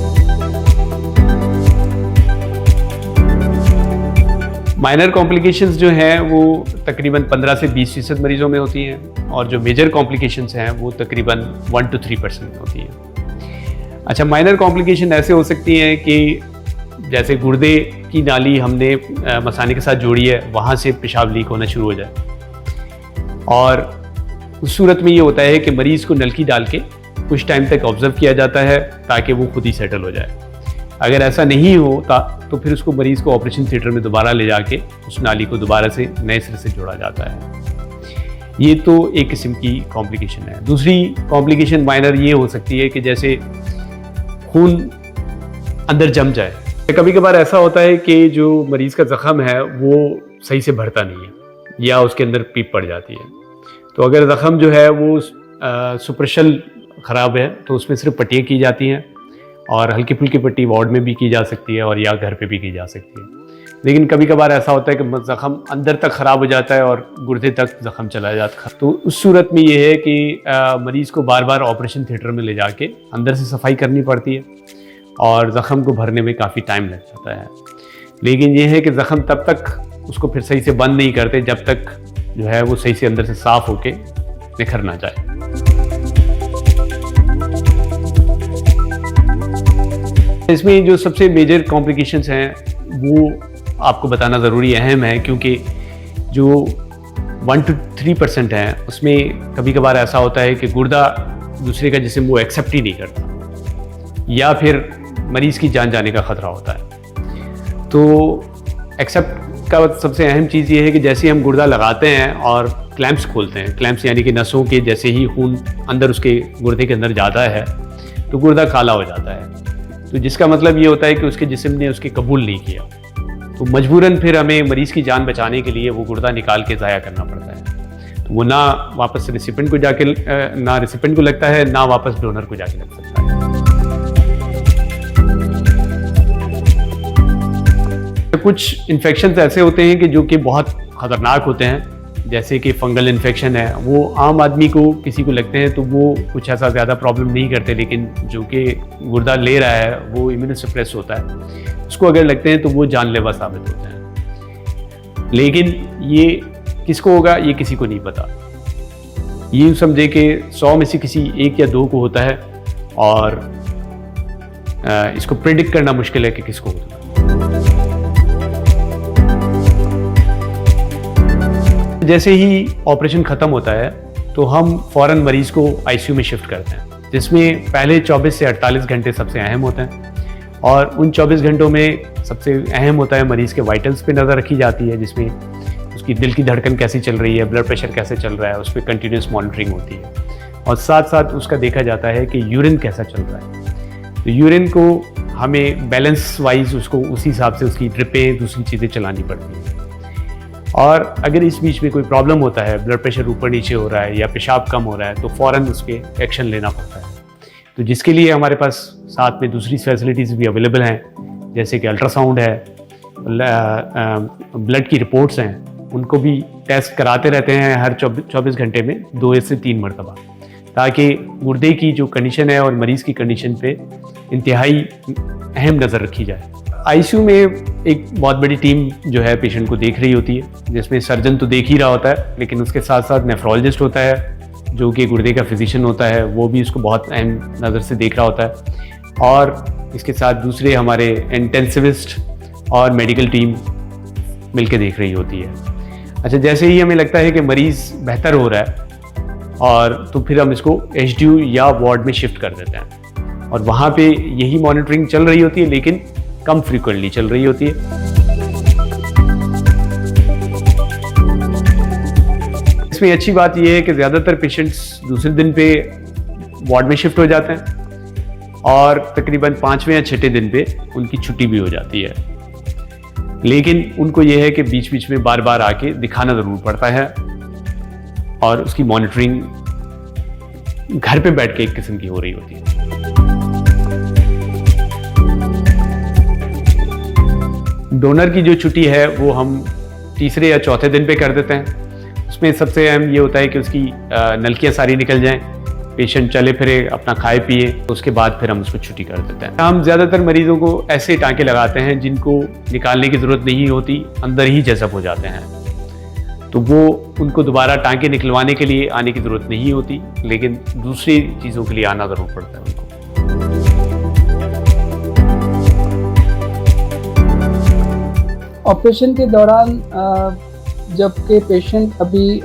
S8: माइनर कॉम्प्लिकेशंस जो हैं वो तकरीबन 15 से 20% मरीज़ों में होती हैं, और जो मेजर कॉम्प्लिकेशंस हैं वो तकरीबन 1 to 3% होती हैं। अच्छा, माइनर कॉम्प्लिकेशन ऐसे हो सकती हैं कि जैसे गुर्दे की नाली हमने मसाने के साथ जोड़ी है, वहाँ से पेशाब लीक होना शुरू हो जाए, और उस सूरत में ये होता है कि मरीज़ को नलकी डाल के कुछ टाइम तक ऑब्ज़र्व किया जाता है ताकि वो खुद ही सेटल हो जाए। अगर ऐसा नहीं होता तो फिर उसको मरीज़ को ऑपरेशन थिएटर में दोबारा ले जाके उस नाली को दोबारा से नए सिरे से जोड़ा जाता है। ये तो एक किस्म की कॉम्प्लिकेशन है। दूसरी कॉम्प्लिकेशन माइनर ये हो सकती है कि जैसे खून अंदर जम जाए। कभी कभार ऐसा होता है कि जो मरीज़ का ज़ख़म है वो सही से भरता नहीं है या उसके अंदर पीप पड़ जाती है। तो अगर ज़ख़म जो है वो सुपरशल ख़राब है तो उसमें सिर्फ पट्टियाँ की जाती हैं, और हल्की फुल्की पट्टी वार्ड में भी की जा सकती है और या घर पे भी की जा सकती है। लेकिन कभी कभार ऐसा होता है कि ज़ख़म अंदर तक ख़राब हो जाता है और गुर्दे तक ज़ख़म चला जाता है। तो उस सूरत में ये है कि मरीज़ को बार बार ऑपरेशन थिएटर में ले जाके अंदर से सफाई करनी पड़ती है, और ज़ख़म को भरने में काफ़ी टाइम लग जाता है। लेकिन ये है कि ज़ख़म तब तक उसको फिर सही से बंद नहीं करते जब तक जो है वो सही से अंदर से साफ़ होके निखर ना जाए। इसमें जो सबसे मेजर कॉम्प्लिकेशंस हैं वो आपको बताना ज़रूरी अहम है, क्योंकि जो 1 to 3% हैं उसमें कभी कभार ऐसा होता है कि गुर्दा दूसरे का जिस्म वो एक्सेप्ट ही नहीं करता, या फिर मरीज़ की जान जाने का ख़तरा होता है। तो एक्सेप्ट का सबसे अहम चीज़ ये है कि जैसे हम गुर्दा लगाते हैं और क्लैंप्स खोलते हैं, क्लैंप्स यानी कि नसों के जैसे ही खून अंदर उसके गुर्दे के अंदर जाता है तो गुर्दा काला हो जाता है, तो जिसका मतलब ये होता है कि उसके जिस्म ने उसके कबूल नहीं किया। तो मजबूरन फिर हमें मरीज़ की जान बचाने के लिए वो गुर्दा निकाल के ज़ाया करना पड़ता है। तो वो ना वापस रेसिपिएंट को जाके ना रेसिपिएंट को लगता है, ना वापस डोनर को जाके लग सकता है। कुछ इन्फेक्शंस ऐसे होते हैं कि जो कि बहुत ख़तरनाक होते हैं, जैसे कि फंगल इन्फेक्शन है। वो आम आदमी को किसी को लगते हैं तो वो कुछ ऐसा ज़्यादा प्रॉब्लम नहीं करते, लेकिन जो कि गुर्दा ले रहा है वो इम्यूनो सप्रेस होता है, उसको अगर लगते हैं तो वो जानलेवा साबित होते हैं। लेकिन ये किसको होगा ये किसी को नहीं पता। ये समझे कि 100 में से किसी 1 या 2 को होता है, और इसको प्रेडिक्ट करना मुश्किल है कि किसको होता है। जैसे ही ऑपरेशन ख़त्म होता है तो हम फ़ौरन मरीज़ को आईसीयू में शिफ्ट करते हैं, जिसमें पहले 24 से 48 घंटे सबसे अहम होते हैं, और उन 24 घंटों में सबसे अहम होता है मरीज़ के वाइटल्स पे नज़र रखी जाती है, जिसमें उसकी दिल की धड़कन कैसी चल रही है, ब्लड प्रेशर कैसे चल रहा है, उस पर कंटिन्यूस मॉनिटरिंग होती है। और साथ साथ उसका देखा जाता है कि यूरिन कैसा चल रहा है। तो यूरिन को हमें बैलेंस वाइज उसको उसी हिसाब से उसकी ड्रिपें दूसरी चीज़ें चलानी पड़ती हैं। और अगर इस बीच में कोई प्रॉब्लम होता है, ब्लड प्रेशर ऊपर नीचे हो रहा है या पेशाब कम हो रहा है, तो फ़ौरन उस पर एक्शन लेना पड़ता है। तो जिसके लिए हमारे पास साथ में दूसरी फैसिलिटीज़ भी अवेलेबल हैं, जैसे कि अल्ट्रासाउंड है, ब्लड की रिपोर्ट्स हैं, उनको भी टेस्ट कराते रहते हैं हर 24 घंटे में 2 से 3 मरतबा, ताकि गुर्दे की जो कंडीशन है और मरीज़ की कंडीशन पे इंतहाई अहम नज़र रखी जाए। आईसीयू में एक बहुत बड़ी टीम जो है पेशेंट को देख रही होती है, जिसमें सर्जन तो देख ही रहा होता है, लेकिन उसके साथ साथ नेफ्रोलॉजिस्ट होता है जो कि गुर्दे का फिजिशियन होता है, वो भी उसको बहुत अहम नज़र से देख रहा होता है। और इसके साथ दूसरे हमारे इंटेंसिविस्ट और मेडिकल टीम मिलकर देख रही होती है। अच्छा, जैसे ही हमें लगता है कि मरीज़ बेहतर हो रहा है और तो फिर हम इसको एचडीयू या वार्ड में शिफ्ट कर देते हैं, और वहाँ पे यही मॉनिटरिंग चल रही होती है, लेकिन कम फ्रीक्वेंटली चल रही होती है। इसमें अच्छी बात यह है कि ज़्यादातर पेशेंट्स दूसरे दिन पे वार्ड में शिफ्ट हो जाते हैं और तकरीबन 5वें या 6ठे दिन पे उनकी छुट्टी भी हो जाती है। लेकिन उनको यह है कि बीच बीच में बार बार आके दिखाना ज़रूर पड़ता है और उसकी मॉनिटरिंग घर पे बैठ के एक किस्म की हो रही होती है। डोनर की जो छुट्टी है वो हम तीसरे या चौथे दिन पे कर देते हैं। उसमें सबसे अहम ये होता है कि उसकी नलकियाँ सारी निकल जाएं, पेशेंट चले फिरे, अपना खाए पिए, उसके बाद फिर हम उसको छुट्टी कर देते हैं। हम ज़्यादातर मरीज़ों को ऐसे टाँके लगाते हैं जिनको निकालने की ज़रूरत नहीं होती, अंदर ही जज़ब हो जाते हैं, तो वो उनको दोबारा टाँके निकलवाने के लिए आने की ज़रूरत नहीं होती, लेकिन दूसरी चीज़ों के लिए आना ज़रूर पड़ता है उनको।
S2: ऑपरेशन के दौरान जबकि पेशेंट अभी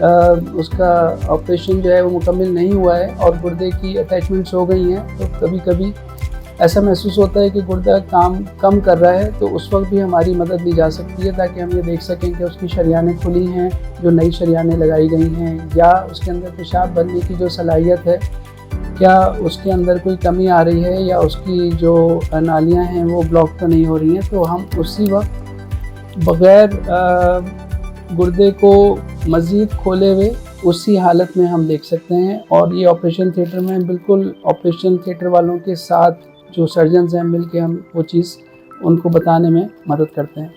S2: उसका ऑपरेशन जो है वो मुकम्मल नहीं हुआ है और गुर्दे की अटैचमेंट्स हो गई हैं, तो कभी कभी ऐसा महसूस होता है कि गुर्दा काम कम कर रहा है, तो उस वक्त भी हमारी मदद ली जा सकती है ताकि हम ये देख सकें कि उसकी शरियानें खुली हैं, जो नई शरियानें लगाई गई हैं, या उसके अंदर पेशाब बनने की जो सलाहियत है, क्या उसके अंदर कोई कमी आ रही है या उसकी जो नालियाँ हैं वो ब्लॉक तो नहीं हो रही हैं। तो हम उसी वक्त बग़ैर गुर्दे को मज़ीद खोले हुए उसी हालत में हम देख सकते हैं। और ये ऑपरेशन थिएटर में बिल्कुल ऑपरेशन थिएटर वालों के साथ जो सर्जन्स हैं मिल के हम वो चीज़ उनको बताने में मदद करते हैं।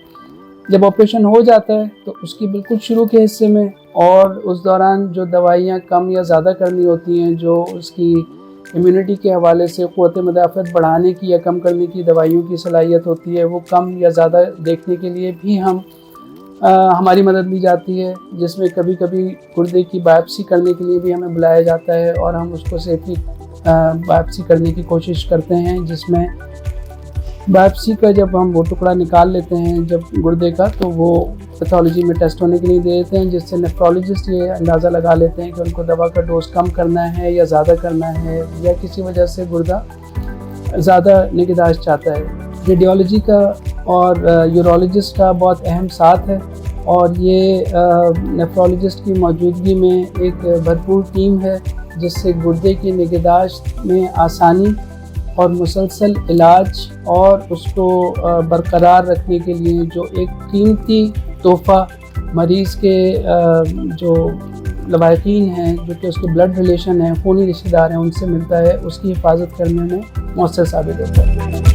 S2: जब ऑपरेशन हो जाता है तो उसकी बिल्कुल शुरू के हिस्से में और उस दौरान जो दवाइयाँ कम या ज़्यादा करनी होती हैं, जो उसकी इम्यूनिटी के हवाले से क़ुव्वत मदाफ़त बढ़ाने की या कम करने की दवाइयों की सलाहियत होती है, वो कम या ज़्यादा देखने के लिए भी हमारी मदद ली जाती है, जिसमें कभी कभी गुर्दे की बायोप्सी करने के लिए भी हमें बुलाया जाता है और हम उसको सेफली बायोप्सी करने की कोशिश करते हैं, जिसमें बायोप्सी का जब हम वो टुकड़ा निकाल लेते हैं जब गुर्दे का, तो वो पैथोलॉजी में टेस्ट होने के लिए दे देते हैं, जिससे नेफ्रोलॉजिस्ट ये अंदाज़ा लगा लेते हैं कि उनको दवा का डोज कम करना है या ज़्यादा करना है, या किसी वजह से गुर्दा ज़्यादा निगहदाश्त चाहता है। रेडियोलॉजी का और यूरोलॉजिस्ट का बहुत अहम साथ है और ये नेफ्रोलॉजिस्ट की मौजूदगी में एक भरपूर टीम है, जिससे गुर्दे की निगहदाश्त में आसानी और मुसलसल इलाज और उसको बरकरार रखने के लिए जो एक कीमती तोहफ़ा मरीज़ के जो लवाकिन हैं, जो कि उसके ब्लड रिलेशन हैं, खूनी रिश्तेदार हैं, उनसे मिलता है, उसकी हिफाजत करने में मौसर साबित होता है।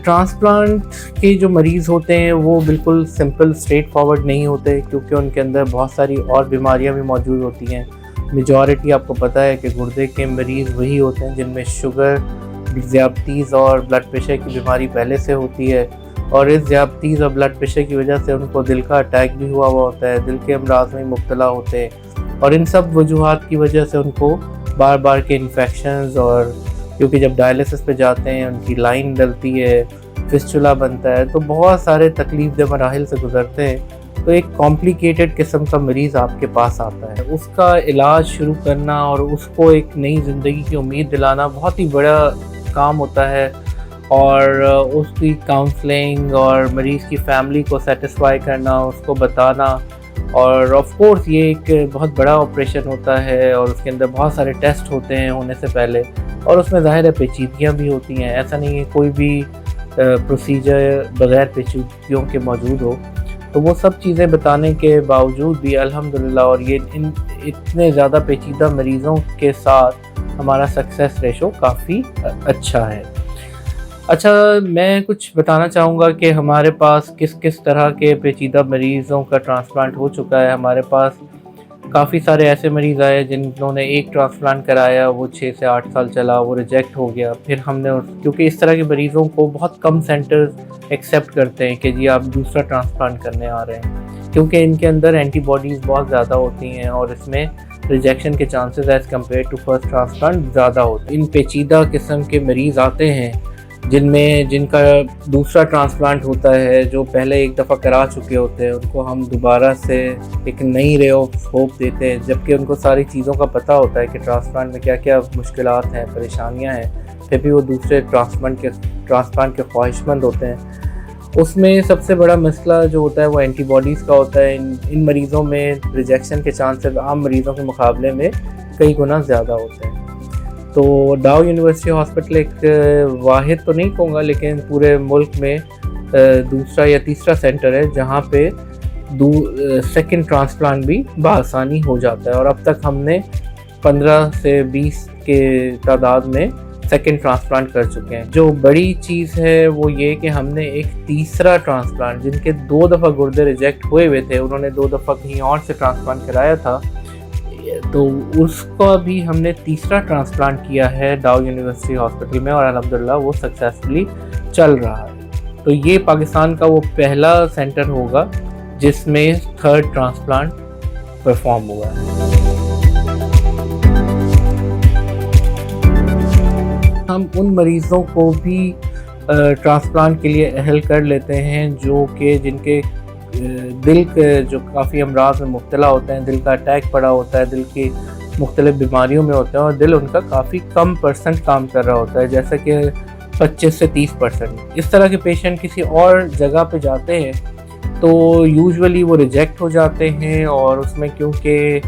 S9: ट्रांसप्लांट के जो मरीज़ होते हैं वो बिल्कुल सिंपल स्ट्रेट फॉरवर्ड नहीं होते, क्योंकि उनके अंदर बहुत सारी और बीमारियां भी मौजूद होती हैं। मेजॉरिटी आपको पता है कि गुर्दे के मरीज़ वही होते हैं जिनमें शुगर, ज़ियाबतीज़ और ब्लड प्रेशर की बीमारी पहले से होती है, और इस ज़ियाबतीज़ और ब्लड प्रेशर की वजह से उनको दिल का अटैक भी हुआ होता है, दिल के अमराज में मुब्तला होते हैं, और इन सब वजूहात की वजह से उनको बार बार के इन्फेक्शंस, और क्योंकि जब डायलिसिस पे जाते हैं उनकी लाइन डलती है, फिस्चुला बनता है, तो बहुत सारे तकलीफ दे मराहिल से गुजरते हैं। तो एक कॉम्प्लिकेटेड किस्म का मरीज़ आपके पास आता है। उसका इलाज शुरू करना और उसको एक नई ज़िंदगी की उम्मीद दिलाना बहुत ही बड़ा काम होता है, और उसकी काउंसलिंग और मरीज़ की फ़ैमिली को सेटिस्फाई करना, उसको बताना, और ऑफ कोर्स ये एक बहुत बड़ा ऑपरेशन होता है और उसके अंदर बहुत सारे टेस्ट होते हैं होने से पहले, और उसमें ज़ाहिर है पेचीदगियाँ भी होती हैं। ऐसा नहीं है कोई भी प्रोसीजर बग़ैर पेचीदगियों के मौजूद हो। तो वो सब चीज़ें बताने के बावजूद भी अल्हम्दुलिल्लाह, और ये इतने ज़्यादा पेचीदा मरीज़ों के साथ हमारा सक्सेस रेशो काफ़ी अच्छा है। अच्छा, मैं कुछ बताना चाहूँगा कि हमारे पास किस किस तरह के पेचीदा मरीज़ों का ट्रांसप्लांट हो चुका है। हमारे पास काफ़ी सारे ऐसे मरीज़ आए जिन्होंने एक ट्रांसप्लांट कराया, वो 6 से 8 साल चला, वो रिजेक्ट हो गया। फिर हमने क्योंकि इस तरह के मरीज़ों को बहुत कम सेंटर्स एक्सेप्ट करते हैं कि जी आप दूसरा ट्रांसप्लांट करने आ रहे हैं, क्योंकि इनके अंदर एंटीबॉडीज़ बहुत ज़्यादा होती हैं और इसमें रिजेक्शन के chances as compared to first transplant ज़्यादा होते हैं। इन पेचीदा किस्म के मरीज़ आते हैं जिनका दूसरा ट्रांसप्लांट होता है, जो पहले एक दफ़ा करा चुके होते हैं, उनको हम दोबारा से एक नई रे ऑफ होप देते हैं, जबकि उनको सारी चीज़ों का पता होता है कि ट्रांसप्लांट में क्या क्या मुश्किलात हैं, परेशानियां हैं, फिर भी वो दूसरे ट्रांसप्लांट के ख्वाहिशमंद होते हैं। उसमें सबसे बड़ा मसला जो होता है वो एंटीबॉडीज़ का होता है। इन मरीज़ों में रिजेक्शन के चांसेस आम मरीज़ों के मुकाबले में कई गुना ज़्यादा होते हैं। तो डाउ यूनिवर्सिटी हॉस्पिटल एक वाहिद तो नहीं कहूँगा, लेकिन पूरे मुल्क में दूसरा या तीसरा सेंटर है जहाँ पे सेकंड ट्रांसप्लांट भी बआसानी हो जाता है, और अब तक हमने 15 से 20 के तादाद में सेकंड ट्रांसप्लांट कर चुके हैं। जो बड़ी चीज़ है वो ये कि हमने एक तीसरा ट्रांसप्लांट, जिनके 2 दफ़ा गुर्दे रिजेक्ट हुए थे, उन्होंने 2 दफ़ा कहीं और से ट्रांसप्लांट कराया था, तो उसका भी हमने तीसरा ट्रांसप्लांट किया है डाउ यूनिवर्सिटी हॉस्पिटल में, और अल्हम्दुलिल्लाह वो सक्सेसफुली चल रहा है। तो ये पाकिस्तान का वो पहला सेंटर होगा जिसमें थर्ड ट्रांसप्लांट परफॉर्म हुआ है। हम उन मरीज़ों को भी ट्रांसप्लांट के लिए अहल कर लेते हैं जिनके दिल के जो काफ़ी अमराज में मुब्तला होते हैं, दिल का अटैक पड़ा होता है, दिल की मुख्तलिफ बीमारियों में होते हैं, और दिल उनका काफ़ी कम % काम कर रहा होता है, जैसे कि 25 से 30%। इस तरह के पेशेंट किसी और जगह पे जाते हैं तो यूजुअली वो रिजेक्ट हो जाते हैं, और उसमें क्योंकि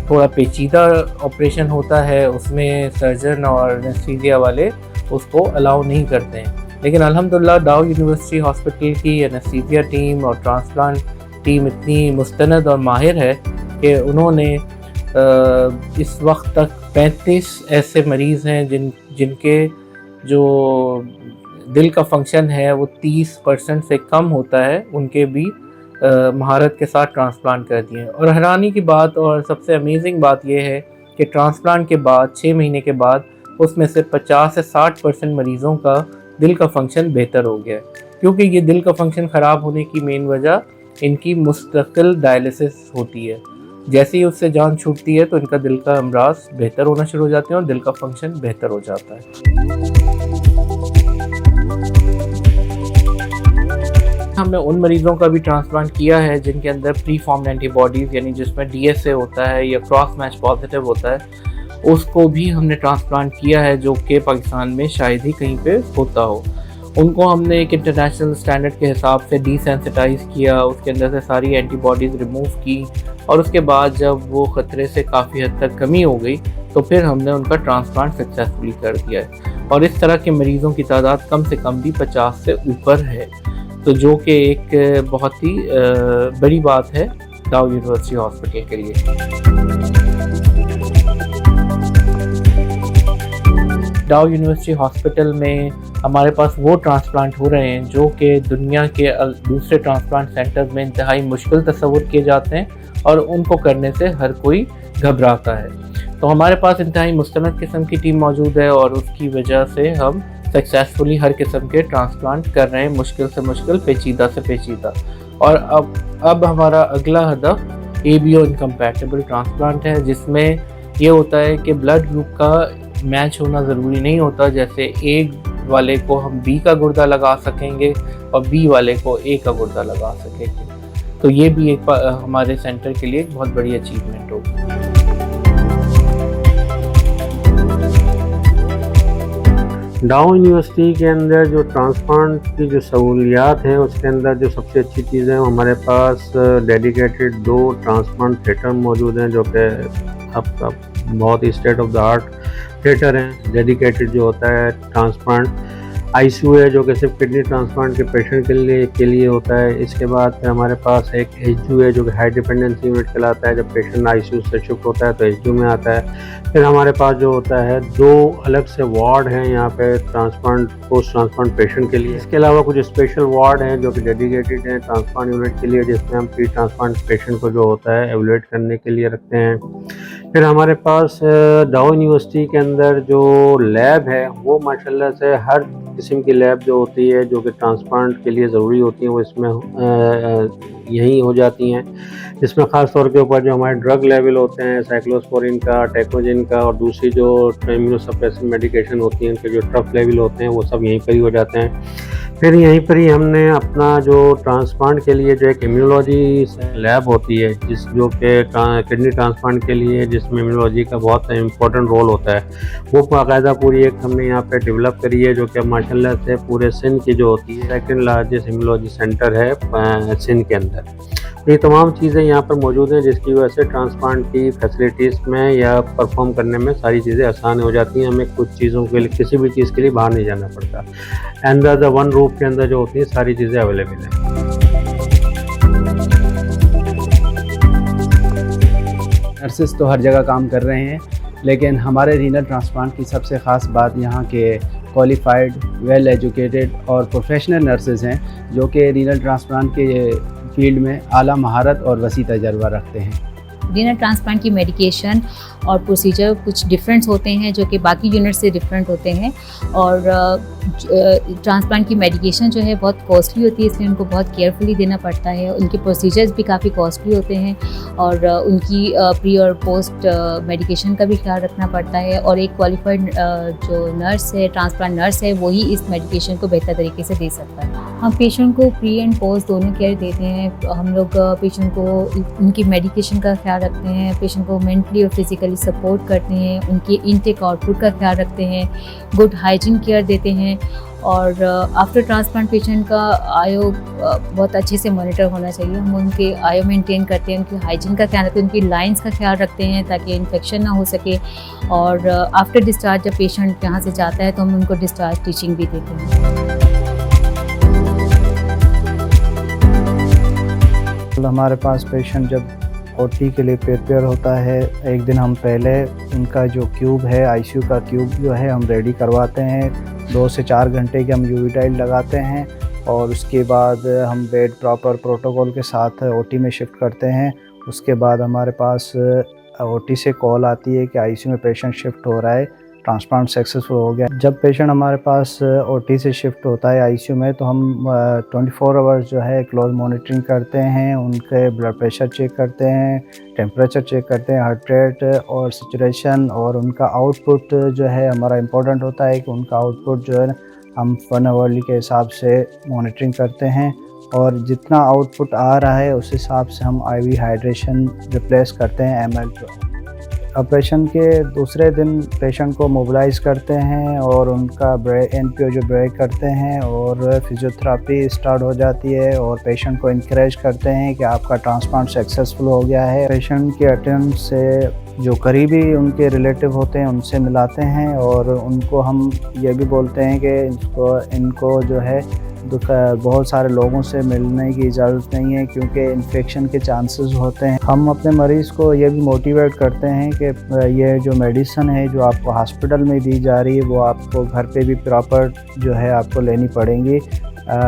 S9: थोड़ा पेचीदा ऑपरेशन होता है, उसमें सर्जन और एनेस्थीसिया वाले उसको अलाउ नहीं करते हैं। लेकिन अल्हम्दुलिल्लाह डाउ यूनिवर्सिटी हॉस्पिटल की एनेस्थीसिया टीम और ट्रांसप्लांट टीम इतनी मुस्तनद और माहिर है कि उन्होंने इस वक्त तक 35 ऐसे मरीज़ हैं जिनके जो दिल का फंक्शन है वो 30% से कम होता है, उनके भी महारत के साथ ट्रांसप्लांट कर दिए। और हैरानी की बात और सबसे अमेजिंग बात यह है कि ट्रांसप्लांट के बाद 6 महीने के बाद उसमें से 50 से 60% मरीज़ों का दिल का फंक्शन बेहतर हो गया है, क्योंकि ये दिल का फंक्शन ख़राब होने की मेन वजह इनकी मुस्तकिल डायलिसिस होती है। जैसे ही उससे जान छूटती है तो इनका दिल का अमराज बेहतर होना शुरू हो जाते हैं और दिल का फंक्शन बेहतर हो जाता है। हमने उन मरीज़ों का भी ट्रांसप्लांट किया है जिनके अंदर प्री फॉर्म्ड एंटीबॉडीज़, यानी जिसमें DSA होता है या क्रॉस मैच पॉजिटिव होता है, उसको भी हमने ट्रांसप्लांट किया है, जो कि पाकिस्तान में शायद ही कहीं पे होता हो। उनको हमने एक इंटरनेशनल स्टैंडर्ड के हिसाब से डिसेंसिटाइज़ किया, उसके अंदर से सारी एंटीबॉडीज़ रिमूव की, और उसके बाद जब वो ख़तरे से काफ़ी हद तक कमी हो गई तो फिर हमने उनका ट्रांसप्लांट सक्सेसफुली कर दिया है। और इस तरह के मरीज़ों की तादाद कम से कम भी 50 से ऊपर है, तो जो कि एक बहुत ही बड़ी बात है डाउ यूनिवर्सिटी हॉस्पिटल के लिए। डाउ यूनिवर्सिटी हॉस्पिटल में हमारे पास वो ट्रांसप्लांट हो रहे हैं जो कि दुनिया के दूसरे ट्रांसप्लांट सेंटर्स में इंतहाई मुश्किल तस्वुर किए जाते हैं और उनको करने से हर कोई घबराता है। तो हमारे पास इंतहाई मुस्तनद किस्म की टीम मौजूद है और उसकी वजह से हम सक्सेसफुली हर किस्म के ट्रांसप्लांट कर रहे हैं, मुश्किल से मुश्किल, पेचीदा से पेचीदा। और अब हमारा अगला हदफ ABO इनकम्पैटिबल ट्रांसप्लांट है, जिसमें ये होता है कि ब्लड ग्रुप का मैच होना ज़रूरी नहीं होता। जैसे A वाले को हम B का गुर्दा लगा सकेंगे और B वाले को A का गुर्दा लगा सकेंगे। तो ये भी एक हमारे सेंटर के लिए एक बहुत बड़ी अचीवमेंट होगी।
S1: डाउ यूनिवर्सिटी के अंदर जो ट्रांसप्लांट की जो सहूलियात हैं उसके अंदर जो सबसे अच्छी चीज़ है हमारे पास डेडिकेटेड 2 ट्रांसप्लांट थिएटर मौजूद हैं, जो कि अब बहुत ही state of the art theatre हैं। डेडिकेटेड जो होता है ट्रांसप्लांट आईसीयू है, जो कि सिर्फ किडनी ट्रांसप्लांट के पेशेंट के लिए होता है। इसके बाद फिर हमारे पास एक एचयू है, जो कि हाई डिपेंडेंसी यूनिट कहलाता है। जब पेशेंट आईसीयू से शिफ्ट होता है तो एचयू में आता है। फिर हमारे पास जो होता है 2 अलग से वार्ड हैं यहाँ पे ट्रांसप्लांट पोस्ट ट्रांसप्लांट पेशेंट के लिए। इसके अलावा कुछ स्पेशल वार्ड हैं जो कि डेडिकेटेड हैं ट्रांसप्लांट यूनिट के लिए, जिसमें हम प्री ट्रांसप्लांट पेशेंट को जो होता है एवलुएट करने के लिए रखते हैं। फिर हमारे पास डाउ यूनिवर्सिटी के अंदर जो लैब है वो माशाल्लाह से हर किस्म की लैब जो होती है जो कि ट्रांसप्लांट के लिए ज़रूरी होती हैं वो इसमें यहीं हो जाती हैं। इसमें ख़ास तौर के ऊपर जो हमारे ड्रग लेवल होते हैं साइक्लोस्पोरिन का, टेकोजिन का और दूसरी जो इम्यूनोसप्रेसिव मेडिकेशन होती हैं उनके जो ट्रफ लेवल होते हैं वो सब यहीं पर ही हो जाते हैं। फिर यहीं पर ही हमने अपना जो ट्रांसप्लांट के लिए जो एक इम्यूनोलॉजी लैब होती है जो कि किडनी ट्रांसप्लांट के लिए जिसमें इम्यूनोलॉजी का बहुत इम्पोर्टेंट रोल होता है, वो बाकायदा पूरी एक हमने यहाँ पे डेवलप करी है, जो कि माशाल्लाह से पूरे सिंध की जो होती है 2nd लार्जेस्ट इम्यूनोलॉजी सेंटर है सिंध के अंदर। ये तमाम चीज़ें यहाँ पर मौजूद हैं जिसकी वजह से ट्रांसप्लांट की फैसिलिटीज़ में या परफॉर्म करने में सारी चीज़ें आसान हो जाती हैं। हमें कुछ चीज़ों के लिए किसी भी चीज़ के लिए बाहर नहीं जाना पड़ता। अंडर द वन रूफ के अंदर जो होती है सारी चीज़ें अवेलेबल हैं।
S2: नर्सेस तो हर जगह काम कर रहे हैं, लेकिन हमारे रीनल ट्रांसप्लांट की सबसे ख़ास बात यहाँ के क्वालिफाइड, वेल एजुकेटेड और प्रोफेशनल नर्सेज हैं जो कि रीनल ट्रांसप्लांट के फील्ड में आला महारत और वसी तजर्बा रखते हैं।
S10: रीनल ट्रांसप्लांट की मेडिकेशन और प्रोसीजर कुछ डिफरेंट्स होते हैं जो कि बाकी यूनिट से डिफरेंट होते हैं, और ट्रांसप्लांट की मेडिकेशन जो है बहुत कॉस्टली होती है, इसलिए उनको बहुत केयरफुली देना पड़ता है। उनके प्रोसीजर्स भी काफ़ी कॉस्टली होते हैं और उनकी प्री और पोस्ट मेडिकेशन का भी ख्याल रखना पड़ता है, और एक क्वालिफाइड जो नर्स है, ट्रांसप्लांट नर्स है, वही इस मेडिकेशन को बेहतर तरीके से दे सकता है। हम पेशेंट को प्री एंड पोस्ट दोनों केयर देते हैं। हम लोग पेशेंट को उनकी मेडिकेशन का ख्याल रखते हैं, पेशेंट को मेंटली और फिजिकली सपोर्ट करते हैं, उनके इनटेक आउटपुट का ख्याल रखते हैं, गुड हाइजीन केयर देते हैं, और आफ्टर ट्रांसप्लांट पेशेंट का आयो बहुत अच्छे से मॉनिटर होना चाहिए। हम उनके आयो मेंटेन करते हैं, उनकी हाइजीन का ख्याल रखते हैं, उनकी लाइंस का ख्याल रखते हैं ताकि इन्फेक्शन ना हो सके, और आफ्टर डिस्चार्ज जब पेशेंट यहाँ से जाता है तो हम उनको डिस्चार्ज टीचिंग भी देते हैं।
S2: हमारे पास पेशेंट जब ओटी के लिए प्रिपेयर होता है, एक दिन हम पहले उनका जो क्यूब है, आईसीयू का क्यूब जो है हम रेडी करवाते हैं। 2 से 4 घंटे के हम यूवी डाइल लगाते हैं और उसके बाद हम बेड प्रॉपर प्रोटोकॉल के साथ ओटी में शिफ्ट करते हैं। उसके बाद हमारे पास ओटी से कॉल आती है कि आईसीयू में पेशेंट शिफ्ट हो रहा है, ट्रांसप्लांट सक्सेसफुल हो गया। जब पेशेंट हमारे पास ओटी से शिफ्ट होता है आईसीयू में तो हम 24 आवर्स जो है क्लोज मॉनिटरिंग करते हैं, उनके ब्लड प्रेशर चेक करते हैं, टेम्परेचर चेक करते हैं, हार्ट रेट और सैचुरेशन, और उनका आउटपुट जो है हमारा इम्पोर्टेंट होता है कि उनका आउटपुट जो है हम 1 आवरली के हिसाब से मॉनिटरिंग करते हैं, और जितना आउटपुट आ रहा है उस हिसाब से हम आईवी हाइड्रेशन रिप्लेस करते हैं ml। ऑपरेशन के दूसरे दिन पेशेंट को मोबिलाइज़ करते हैं और उनका एनपीओ जो ब्रेक करते हैं और फिजियोथेरेपी स्टार्ट हो जाती है, और पेशेंट को इनकरेज करते हैं कि आपका ट्रांसप्लांट सक्सेसफुल हो गया है। पेशेंट के अटेंडेंट से जो करीबी उनके रिलेटिव होते हैं उनसे मिलाते हैं, और उनको हम ये भी बोलते हैं कि इनको जो है बहुत सारे लोगों से मिलने की इजाज़त नहीं है क्योंकि इन्फेक्शन के चांसेस होते हैं। हम अपने मरीज़ को ये भी मोटिवेट करते हैं कि ये जो मेडिसिन है जो आपको हॉस्पिटल में दी जा रही है वो आपको घर पे भी प्रॉपर जो है आपको लेनी पड़ेंगी।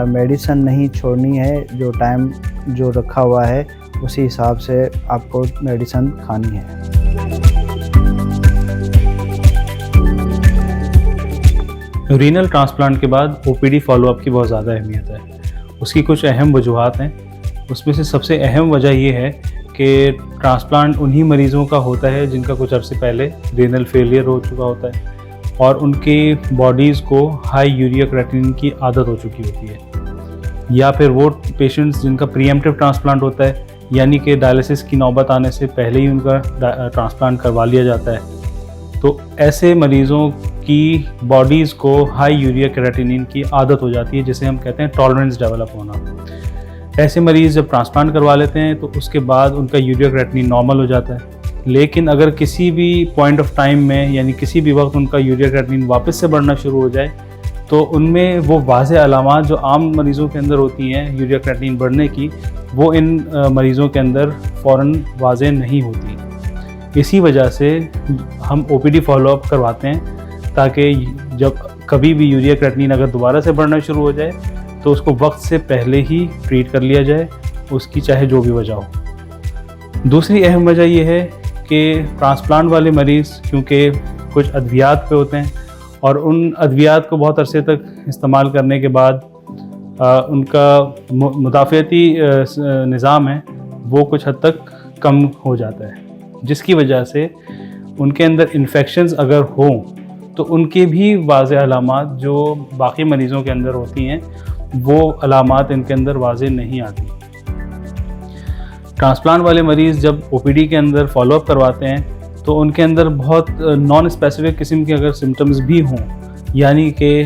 S2: मेडिसिन नहीं छोड़नी है, जो टाइम जो रखा हुआ है उसी हिसाब से आपको मेडिसिन खानी है।
S7: रीनल ट्रांसप्लांट के बाद ओपीडी फॉलोअप की बहुत ज़्यादा अहमियत है। उसकी कुछ अहम वजूहात हैं। उसमें से सबसे अहम वजह ये है कि ट्रांसप्लांट उन्हीं मरीज़ों का होता है जिनका कुछ अर्से पहले रीनल फेलियर हो चुका होता है और उनकी बॉडीज़ को हाई यूरिया क्रिएटिनिन की आदत हो चुकी होती है। या फिर वो पेशेंट्स जिनका प्रीएम्प्टिव ट्रांसप्लांट होता है, यानी कि डायलिसिस की नौबत आने से पहले ही उनका ट्रांसप्लांट करवा लिया जाता है। तो ऐसे मरीज़ों की बॉडीज़ को हाई यूरिया क्रेटिनिन की आदत हो जाती है, जिसे हम कहते हैं टॉलरेंस डेवलप होना। ऐसे मरीज़ जब ट्रांसप्लांट करवा लेते हैं तो उसके बाद उनका यूरिया क्रेटिनिन नॉर्मल हो जाता है, लेकिन अगर किसी भी पॉइंट ऑफ टाइम में यानी किसी भी वक्त उनका यूरिया क्रेटिनिन वापस से बढ़ना शुरू हो जाए तो उनमें वो वाज़ेह अलामात जो आम मरीज़ों के अंदर होती हैं यूरिया क्रेटिनिन बढ़ने की, वो इन मरीज़ों के अंदर फ़ौरन वाज़ेह नहीं होती। इसी वजह से हम ओपीडी फॉलोअप करवाते हैं ताकि जब कभी भी यूरिया क्रेटिनिन अगर दोबारा से बढ़ना शुरू हो जाए तो उसको वक्त से पहले ही ट्रीट कर लिया जाए, उसकी चाहे जो भी वजह हो। दूसरी अहम वजह यह है कि ट्रांसप्लांट वाले मरीज़ क्योंकि कुछ अद्वियात पे होते हैं और उन अद्वियात को बहुत अरसे तक इस्तेमाल करने के बाद उनका मुदाफ़ती निज़ाम है वो कुछ हद तक कम हो जाता है, जिसकी वजह से उनके अंदर इन्फेक्शंस अगर हों तो उनके भी वाज़ेह अलामात जो बाकी मरीज़ों के अंदर होती हैं वो अलामात इनके अंदर वाज़ेह नहीं आती। ट्रांसप्लांट वाले मरीज़ जब ओपीडी के अंदर फॉलोअप करवाते हैं तो उनके अंदर बहुत नॉन स्पेसिफिक किस्म के अगर सिम्टम्स भी हों, यानी कि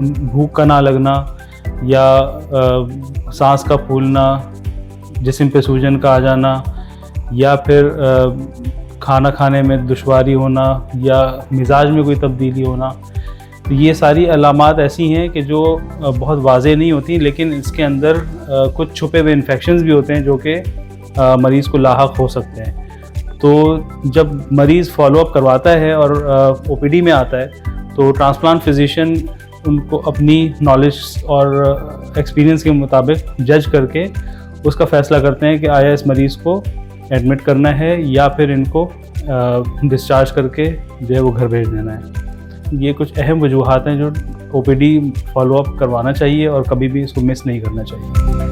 S7: भूख का ना लगना या सांस का फूलना, जिस्म पे सूजन का आ जाना या फिर खाना खाने में दुश्वारी होना या मिजाज में कोई तब्दीली होना, तो ये सारी अलामात ऐसी हैं कि जो बहुत वाज़ेह नहीं होती, लेकिन इसके अंदर कुछ छुपे हुए इन्फेक्शंस भी होते हैं जो कि मरीज़ को लाहक हो सकते हैं। तो जब मरीज़ फॉलोअप करवाता है और ओपीडी में आता है तो ट्रांसप्लांट फिजिशियन उनको अपनी नॉलेज और एक्सपीरियंस के मुताबिक जज करके उसका फ़ैसला करते हैं कि आया इस मरीज़ को एडमिट करना है या फिर इनको डिस्चार्ज करके जो है वो घर भेज देना है। ये कुछ अहम वजूहात हैं जो ओपीडी फॉलोअप करवाना चाहिए और कभी भी इसको मिस नहीं करना चाहिए।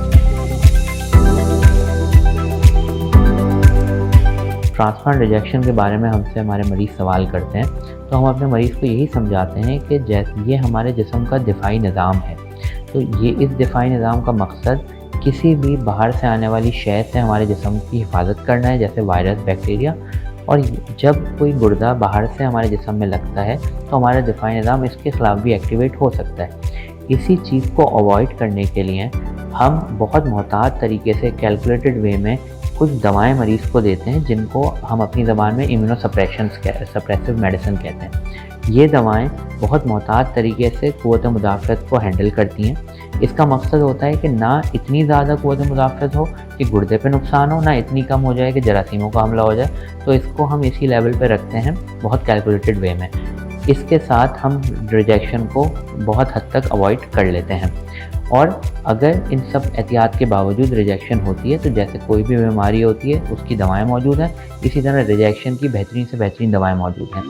S11: ट्रांसप्लांट रिजेक्शन के बारे में हमसे हमारे मरीज़ सवाल करते हैं तो हम अपने मरीज़ को यही समझाते हैं कि जैसे ये हमारे जिस्म का दिफाई निज़ाम है, तो ये इस दिफाई निज़ाम का मकसद किसी भी बाहर से आने वाली शय से हमारे जिस्म की हिफाजत करना है, जैसे वायरस, बैक्टीरिया। और जब कोई गुर्दा बाहर से हमारे जिस्म में लगता है तो हमारा दिफाई निज़ाम इसके ख़िलाफ़ भी एक्टिवेट हो सकता है। इसी चीज़ को अवॉइड करने के लिए हम बहुत मोहतात तरीके से कैलकुलेटेड वे में कुछ दवाएं मरीज़ को देते हैं जिनको हम अपनी ज़बान में सप्रेसिव मेडिसिन कहते हैं। ये दवाएं बहुत मोहतात तरीके से क़ुव्वत मुदाफ़त को हैंडल करती हैं। इसका मकसद होता है कि ना इतनी ज़्यादा क़ुव्वत मुदाफ़त हो कि गुर्दे पे नुकसान हो, ना इतनी कम हो जाए कि जरासीमों का हमला हो जाए। तो इसको हम इसी लेवल पे रखते हैं बहुत कैलकुलेटेड वे में। इसके साथ हम रिजेक्शन को बहुत हद तक अवॉइड कर लेते हैं। और अगर इन सब एहतियात के बावजूद रिजेक्शन होती है तो जैसे कोई भी बीमारी होती है उसकी दवाएं मौजूद हैं, इसी तरह रिजेक्शन की बेहतरीन से बेहतरीन दवाएं मौजूद हैं।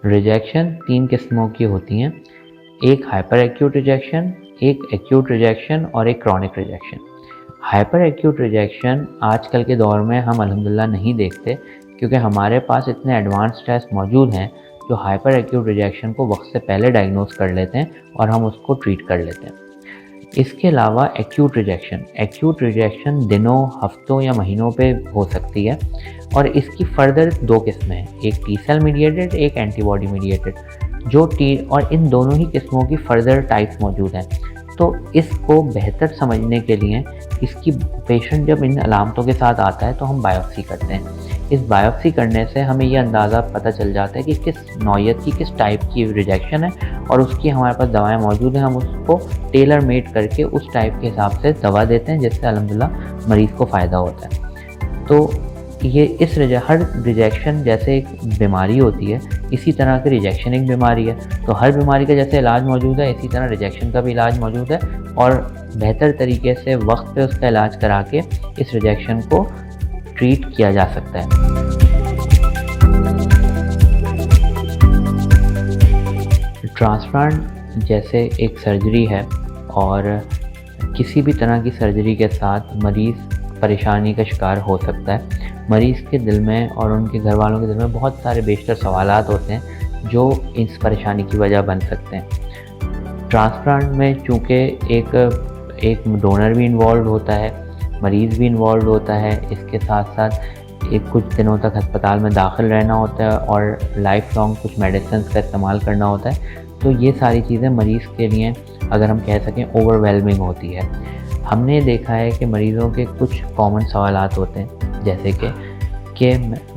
S11: रिजेक्शन 3 किस्मों की होती हैं, एक हाइपर एक्यूट रिजेक्शन, एक एक्यूट रिजेक्शन और एक chronic rejection. Hyper acute rejection आजकल के दौर में हम अल्हम्दुलिल्लाह नहीं देखते क्योंकि हमारे पास इतने एडवांस टेस्ट मौजूद हैं जो हाइपर एक्यूट रिजेक्शन को वक्त से पहले डायग्नोस कर लेते हैं और हम उसको ट्रीट कर लेते हैं। इसके अलावा एक्यूट रिजेक्शन दिनों, हफ्तों या महीनों पे हो सकती है और इसकी फर्दर 2 किस्में हैं, एक टी सेल मीडिएटेड, एक एंटीबॉडी मीडिएटेड। और इन दोनों ही किस्मों की फर्दर टाइप्स मौजूद हैं। तो इसको बेहतर समझने के लिए इसकी पेशेंट जब इन अलामतों के साथ आता है तो हम बायोप्सी करते हैं। इस बायोप्सी करने से हमें ये अंदाज़ा पता चल जाता है कि किस नौयत की, किस टाइप की रिजेक्शन है और उसकी हमारे पास दवाएं मौजूद हैं। हम उसको टेलर मेड करके उस टाइप के हिसाब से दवा देते हैं जिससे अल्हम्दुलिल्लाह मरीज़ को फ़ायदा होता है। तो ये हर रिजेक्शन जैसे एक बीमारी होती है, इसी तरह की रिजेक्शन एक बीमारी है। तो हर बीमारी का जैसे इलाज मौजूद है, इसी तरह रिजेक्शन का भी इलाज मौजूद है और बेहतर तरीके से वक्त पे उसका इलाज करा के इस रिजेक्शन को ट्रीट किया जा सकता है। ट्रांसप्लांट जैसे एक सर्जरी है और किसी भी तरह की सर्जरी के साथ मरीज़ परेशानी का शिकार हो सकता है। मरीज़ के दिल में और उनके घर वालों के दिल में बहुत सारे बेशतर सवालात होते हैं जो इस परेशानी की वजह बन सकते हैं। ट्रांसप्लांट में चूँकि एक डोनर भी इन्वॉल्व होता है, मरीज़ भी इन्वॉल्व होता है, इसके साथ साथ कुछ दिनों तक अस्पताल में दाखिल रहना होता है और लाइफ लॉन्ग कुछ मेडिसिन का इस्तेमाल करना होता है। तो ये सारी चीज़ें मरीज़ के लिए अगर हम कह सकें ओवरवेलमिंग होती है। हमने देखा है कि मरीज़ों के कुछ कॉमन सवालात होते हैं, जैसे कि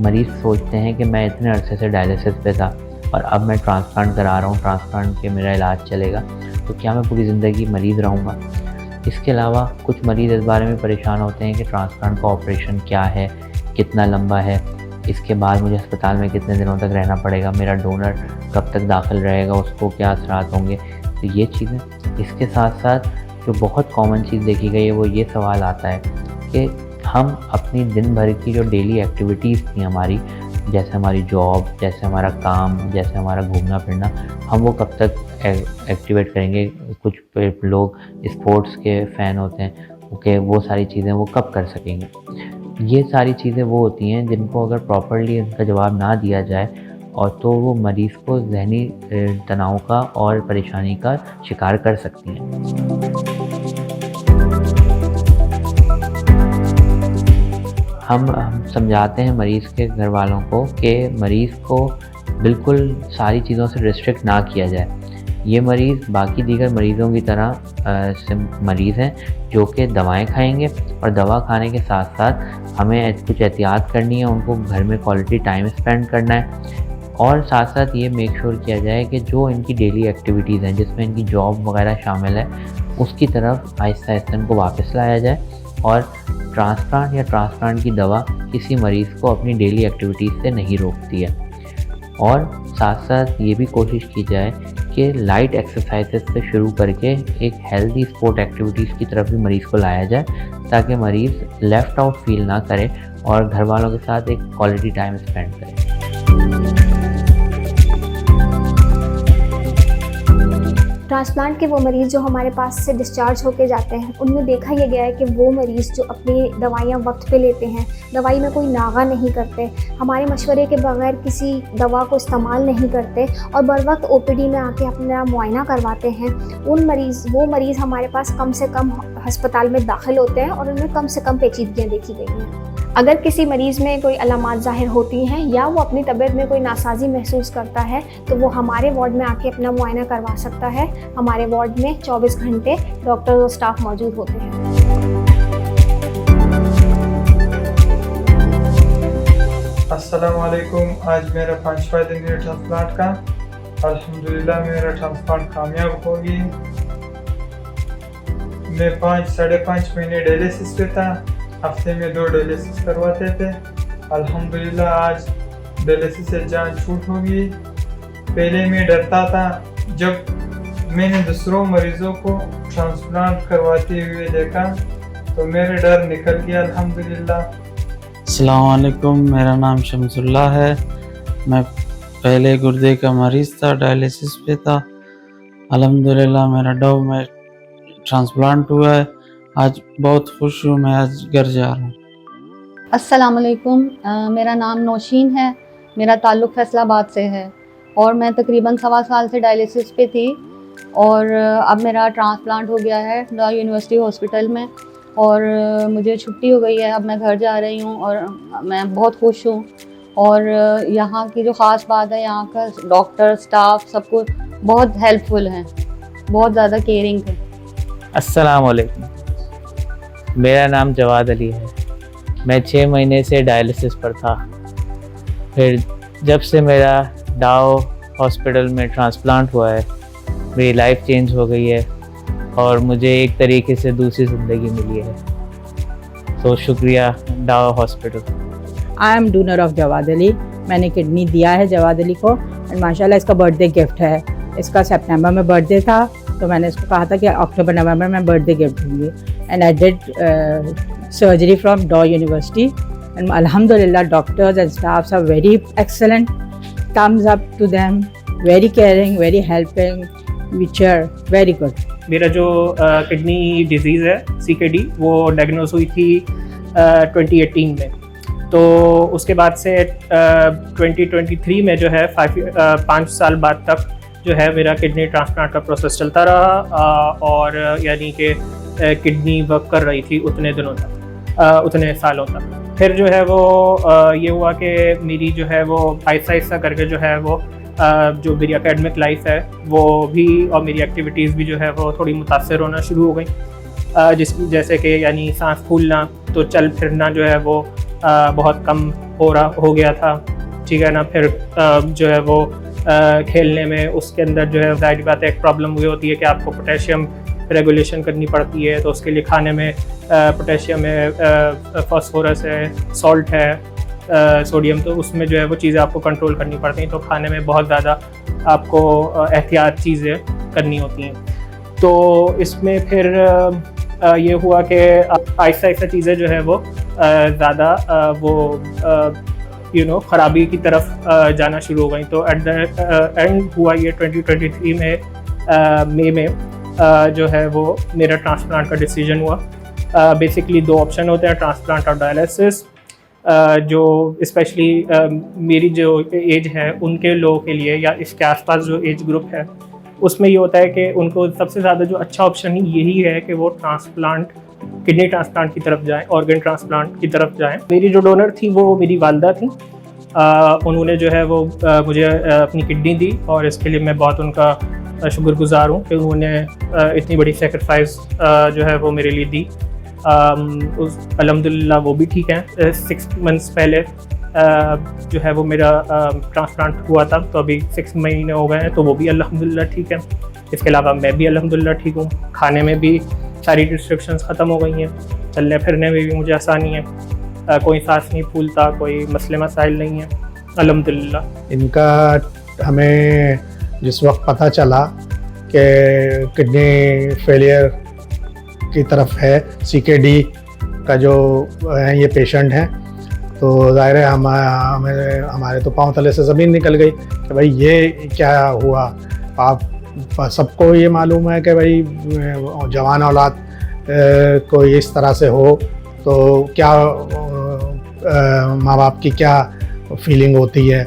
S11: मरीज़ सोचते हैं कि मैं इतने अरसे से डायलिसिस पे था और अब मैं ट्रांसप्लांट करा रहा हूँ, ट्रांसप्लांट के मेरा इलाज चलेगा तो क्या मैं पूरी ज़िंदगी मरीज़ रहूँगा। इसके अलावा कुछ मरीज़ इस बारे में परेशान होते हैं कि ट्रांसप्लांट का ऑपरेशन क्या है, कितना लंबा है, इसके बाद मुझे अस्पताल में कितने दिनों तक रहना पड़ेगा, मेरा डोनर कब तक दाखिल रहेगा, उसको क्या असरात होंगे। तो ये चीज़ें, इसके साथ साथ जो बहुत कॉमन चीज़ देखी गई है वो ये सवाल आता है कि हम अपनी दिन भर की जो डेली एक्टिविटीज़ थी हमारी, जैसे हमारी जॉब, जैसे हमारा काम, जैसे हमारा घूमना फिरना, हम वो कब तक एक्टिवेट करेंगे। कुछ लोग स्पोर्ट्स के फ़ैन होते हैं, ओके, वो सारी चीज़ें वो कब कर सकेंगे। ये सारी चीज़ें वो होती हैं जिनको अगर प्रॉपर्ली उनका जवाब ना दिया जाए और तो वो मरीज़ को ज़हनी तनाव का और परेशानी का शिकार कर सकती हैं। हम समझाते हैं मरीज़ के घर वालों को कि मरीज़ को बिल्कुल सारी चीज़ों से रिस्ट्रिक्ट ना किया जाए। ये मरीज़ बाकी दीगर मरीज़ों की तरह मरीज़ हैं जो कि दवाएं खाएंगे और दवा खाने के साथ साथ हमें कुछ एहतियात करनी है, उनको घर में क्वालिटी टाइम स्पेंड करना है और साथ साथ ये मेक श्योर किया जाए कि जो इनकी डेली एक्टिविटीज़ हैं जिसमें इनकी जॉब वगैरह शामिल है उसकी तरफ आहिस्ता आहिस्ता इनको वापस लाया जाए और ट्रांसप्लांट या ट्रांसप्लांट की दवा किसी मरीज़ को अपनी डेली एक्टिविटीज़ से नहीं रोकती है। और साथ साथ ये भी कोशिश की जाए कि लाइट एक्सरसाइजेस से शुरू करके एक हेल्दी स्पोर्ट एक्टिविटीज़ की तरफ भी मरीज़ को लाया जाए ताकि मरीज़ लेफ़्ट आउट फील ना करे और घर वालों के साथ एक क्वालिटी टाइम स्पेंड करे।
S12: ट्रांसप्लांट के वो मरीज़ जो हमारे पास से डिस्चार्ज होके जाते हैं उनमें देखा यह गया है कि वो मरीज़ जो अपनी दवाइयाँ वक्त पे लेते हैं, दवाई में कोई नागा नहीं करते, हमारे मशवरे के बगैर किसी दवा को इस्तेमाल नहीं करते और बर वक्त ओपीडी में आके अपना मुआयना करवाते हैं, वो मरीज़ हमारे पास कम से कम अस्पताल में दाखिल होते हैं और उनमें कम से कम पेचीदगियाँ देखी गई हैं। अगर किसी मरीज़ में कोई अलामात ज़ाहिर होती हैं या वो अपनी तबीयत में कोई नासाजी महसूस करता है तो वो हमारे वार्ड में आके अपना मुआयना करवा सकता है। हमारे वार्ड में 24 घंटे डॉक्टर और स्टाफ मौजूद होते हैं।
S13: अस्सलाम वालेकुम। आज मेरा 5वां दिन है ट्रांसप्लांट का। अल्हम्दुलिल्लाह मेरा ट्रांसप्लांट कामयाब हो गई। मैं 5-5.5 महीने डायलिसिस पे था, हफ्ते में 2 डायलिसिस करवाते थे। अल्हम्दुलिल्लाह आज डायलिसिस से जान छूट हो गई। पहले मैं डरता था, जब मैंने दूसरों मरीज़ों को ट्रांसप्लांट करवाते हुए देखा तो मेरा डर निकल गया अल्हम्दुलिल्लाह।
S14: अस्सलाम वालेकुम, मेरा नाम शमसुल्लाह है। मैं पहले गुर्दे का मरीज़ था, डायलिसिस पे था। अल्हम्दुलिल्लाह मेरा डव में ट्रांसप्लांट हुआ है। आज बहुत खुश हूँ, मैं आज घर जा रहा हूँ।
S15: अस्सलाम वालेकुम, मेरा नाम नौशीन है। मेरा ताल्लुक़ फैसलाबाद से है और मैं तकरीबन 1.25 साल से डायलिसिस पे थी और अब मेरा ट्रांसप्लांट हो गया है लॉ यूनिवर्सिटी हॉस्पिटल में और मुझे छुट्टी हो गई है। अब मैं घर जा रही हूँ और मैं बहुत खुश हूँ। और यहाँ की जो ख़ास बात है, यहाँ का डॉक्टर स्टाफ सब कुछ बहुत हेल्पफुल हैं, बहुत ज़्यादा केयरिंग है।
S16: अस्सलाम वालेकुम, मेरा नाम जवाद अली है। मैं 6 महीने से डायलिसिस पर था। फिर जब से मेरा डाओ हॉस्पिटल में ट्रांसप्लांट हुआ है, मेरी लाइफ चेंज हो गई है और मुझे एक तरीके से दूसरी ज़िंदगी मिली है। तो शुक्रिया Dow hospital.
S17: I am donor of Jawad Ali. मैंने किडनी दिया है जवाद अली को एंड माशाल्लाह इसका बर्थडे गिफ्ट है। इसका सितंबर में बर्थडे था तो मैंने इसको कहा था कि अक्टूबर नवंबर में बर्थडे गिफ्ट दूँगी and I did surgery from Dow university and अल्हम्दुलिल्लाह doctors and staffs are very excellent, thumbs up to them, very caring, very helping, which are very good.
S18: मेरा जो किडनी डिजीज़ है CKD वो diagnose हुई थी 2018 में। तो उसके बाद से 2023 में जो है 5 साल बाद तक जो है मेरा किडनी ट्रांसप्लांट का प्रोसेस चलता रहा और यानी कि किडनी वर्क कर रही थी उतने दिनों तक, उतने सालों तक। फिर जो है वो ये हुआ कि मेरी जो है वो आहिस्ता करके जो है वो जो मेरी एकेडमिक लाइफ है वो भी और मेरी एक्टिविटीज़ भी जो है वो थोड़ी मुतासर होना शुरू हो गई, जैसे कि यानी सांस फूलना, तो चल फिरना जो है वो बहुत कम हो गया था, ठीक है ना। फिर जो है वो खेलने में उसके अंदर जो है ज़ाहिर बात है एक प्रॉब्लम हुई होती है कि आपको पोटेशियम रेगुलेशन करनी पड़ती है, तो उसके लिए खाने में पोटेशियम है, फास्फोरस है, सॉल्ट है, सोडियम, तो उसमें जो है वो चीज़ें आपको कंट्रोल करनी पड़ती हैं, तो खाने में बहुत ज़्यादा आपको एहतियात चीज़ें करनी होती हैं। तो इसमें फिर ये हुआ कि आहिस्ता चीज़ें जो है वो ज़्यादा वो ख़राबी की तरफ जाना शुरू हो गई। तो एट द एंड हुआ ये 2023 में मई में जो है वो मेरा ट्रांसप्लांट का डिसीजन हुआ। बेसिकली 2 ऑप्शन होते हैं, ट्रांसप्लांट और डायलिसिस। जो स्पेशली मेरी जो एज है उनके लोगों के लिए या इसके आसपास जो एज ग्रुप है उसमें ये होता है कि उनको सबसे ज़्यादा जो अच्छा ऑप्शन यही है कि वो किडनी ट्रांसप्लांट की तरफ जाएं, ऑर्गन ट्रांसप्लांट की तरफ जाएं। मेरी जो डोनर थी वो मेरी वालदा थी। उन्होंने जो है वो मुझे अपनी किडनी दी और इसके लिए मैं बहुत उनका शुक्रगुजार हूँ कि उन्होंने इतनी बड़ी सेक्रीफाइस जो है वो मेरे लिए दी। अल्हम्दुलिल्लाह वो भी ठीक हैं। 6 मंथ्स पहले जो है वो मेरा ट्रांसप्लांट हुआ था, तो अभी 6 महीने हो गए हैं, तो वो भी अल्हम्दुलिल्लाह ठीक है। इसके अलावा मैं भी अल्हम्दुलिल्लाह ठीक हूँ। खाने में भी सारी रिस्ट्रिक्शंस ख़त्म हो गई हैं, चलने फिरने में भी मुझे आसानी है, कोई सांस नहीं फूलता, कोई मसले मसाइल नहीं है अल्हम्दुलिल्लाह।
S2: इनका हमें जिस वक्त पता चला कि किडनी फेलियर की तरफ है, CKD का जो है ये पेशेंट हैं, तो ज़ाहिर है हमारे तो पाँव तले से ज़मीन निकल गई कि भाई ये क्या हुआ। आप सबको ये मालूम है कि भाई जवान औलाद कोई इस तरह से हो तो क्या माँ बाप की क्या फीलिंग होती है।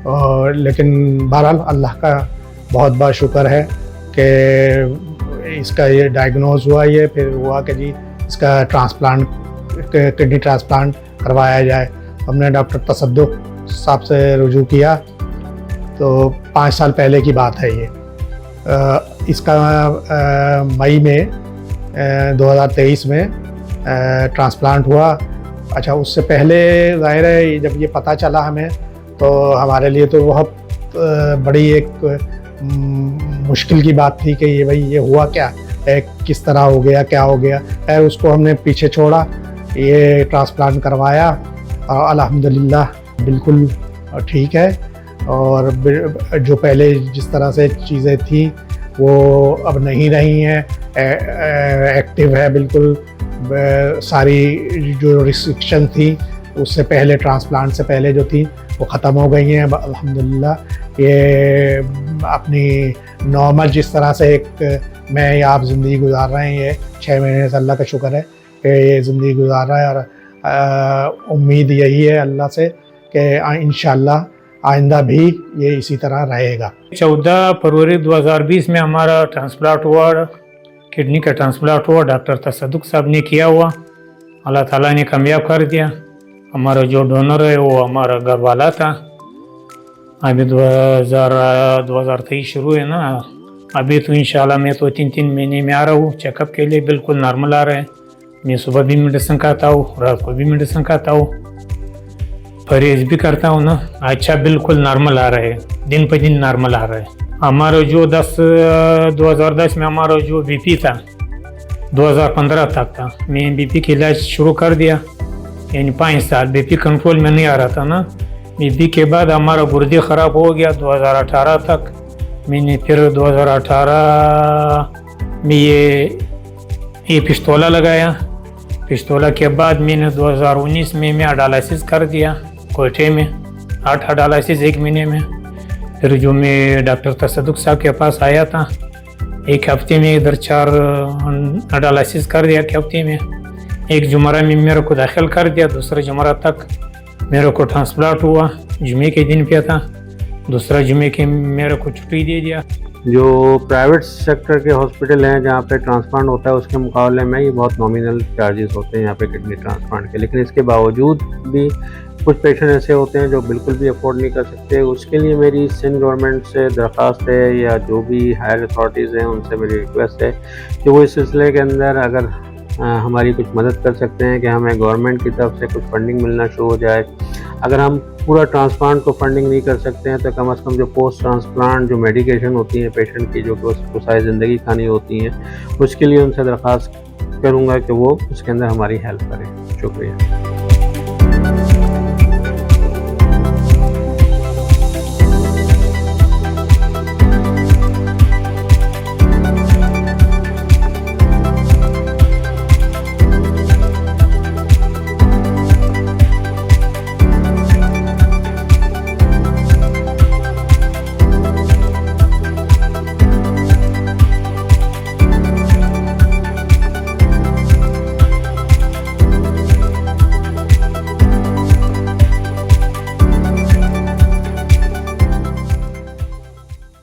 S2: और लेकिन बहरहाल अल्लाह का बहुत बहुत शुक्र है कि इसका ये डायग्नोज हुआ, ये फिर हुआ कि जी इसका ट्रांसप्लांट, किडनी ट्रांसप्लांट करवाया जाए। हमने डॉक्टर तसद्दुक साहब से रुजू किया, तो 5 साल पहले की बात है ये। इसका मई में 2023 में ट्रांसप्लांट हुआ। अच्छा, उससे पहले ज़ाहिर है जब ये पता चला हमें तो हमारे लिए तो बहुत बड़ी एक मुश्किल की बात थी कि ये भाई ये हुआ क्या, किस तरह हो गया, क्या हो गया। खैर उसको हमने पीछे छोड़ा, ये ट्रांसप्लांट करवाया और अल्हम्दुलिल्लाह बिल्कुल ठीक है। और जो पहले जिस तरह से चीज़ें थी वो अब नहीं रही हैं, एक्टिव है बिल्कुल। सारी जो रिस्ट्रिक्शन थी उससे पहले, ट्रांसप्लांट से पहले जो थी वो ख़त्म हो गई हैं अल्हम्दुलिल्लाह। ये अपनी नॉर्मल जिस तरह से एक मैं या आप ज़िंदगी गुजार रहे हैं, ये 6 महीने से अल्लाह का शुक्र है कि ये ज़िंदगी गुजार रहा है। और उम्मीद यही है अल्लाह से कि इंशाअल्लाह आइंदा भी ये इसी तरह रहेगा।
S19: 14 फरवरी 2020 में हमारा ट्रांसप्लांट हुआ, किडनी का ट्रांसप्लांट हुआ, डॉक्टर तसद्दुक साहब ने किया हुआ। अल्लाह ताला ने कामयाब कर दिया। हमारा जो डोनर है वो हमारा घर वाला था। अभी 2023 शुरू है ना, अभी तो इंशाल्लाह मैं तो 3 महीने में आ रहा हूँ चेकअप के लिए, बिल्कुल नॉर्मल आ रहा है। मैं सुबह भी मेडिसिन खाता हूँ, रात को भी मेडिसिन खाता हूँ, परहेज भी करता हूँ ना। अच्छा, बिल्कुल नॉर्मल आ रहा है, दिन पर दिन नॉर्मल आ रहा है। हमारा जो 2010 में हमारा जो BP था 2015 तक था। मैं BP का इलाज शुरू कर दिया, यानी 5 साल BP कंट्रोल में नहीं आ रहा था ना। BP के बाद हमारा गुर्दे ख़राब हो गया 2018 तक। मैंने फिर 2018 में ये पिस्तौला लगाया। पिस्तौला के बाद मैंने 2019 में मैं डायलिसिस कर दिया कोयटे में, 8 डायलिसिस 1 महीने में। फिर जो मैं डॉक्टर तसद्दुक साहब के पास आया था, 1 हफ्ते में इधर 4 डायलिसिस कर दिया। 1 हफ्ते में 1 जुमरा में मेरे को दाखिल कर दिया, दूसरे जुमरा तक मेरे को ट्रांसप्लांट हुआ, जुमे के दिन पे था, दूसरा जुमे के मेरे को छुट्टी दे दिया।
S1: जो प्राइवेट सेक्टर के हॉस्पिटल हैं जहाँ पे ट्रांसप्लांट होता है उसके मुकाबले में ये बहुत नॉमिनल चार्जेस होते हैं यहाँ पे किडनी ट्रांसप्लांट के, लेकिन इसके बावजूद भी कुछ पेशेंट ऐसे होते हैं जो बिल्कुल भी अफोर्ड नहीं कर सकते। उसके लिए मेरी सिंध गवर्नमेंट से दरख्वास्त है या जो भी हायर अथॉरिटीज़ हैं उनसे मेरी रिक्वेस्ट है कि वो इस सिलसिले के अंदर अगर हमारी कुछ मदद कर सकते हैं कि हमें गवर्नमेंट की तरफ से कुछ फंडिंग मिलना शुरू हो जाए। अगर हम पूरा ट्रांसप्लांट को फंडिंग नहीं कर सकते हैं तो कम से कम जो पोस्ट ट्रांसप्लांट जो मेडिकेशन होती हैं पेशेंट की, जो कि उसको सारी ज़िंदगी खानी होती हैं, उसके लिए उनसे दरख्वास्त करूँगा कि वो उसके अंदर हमारी हेल्प करें। शुक्रिया।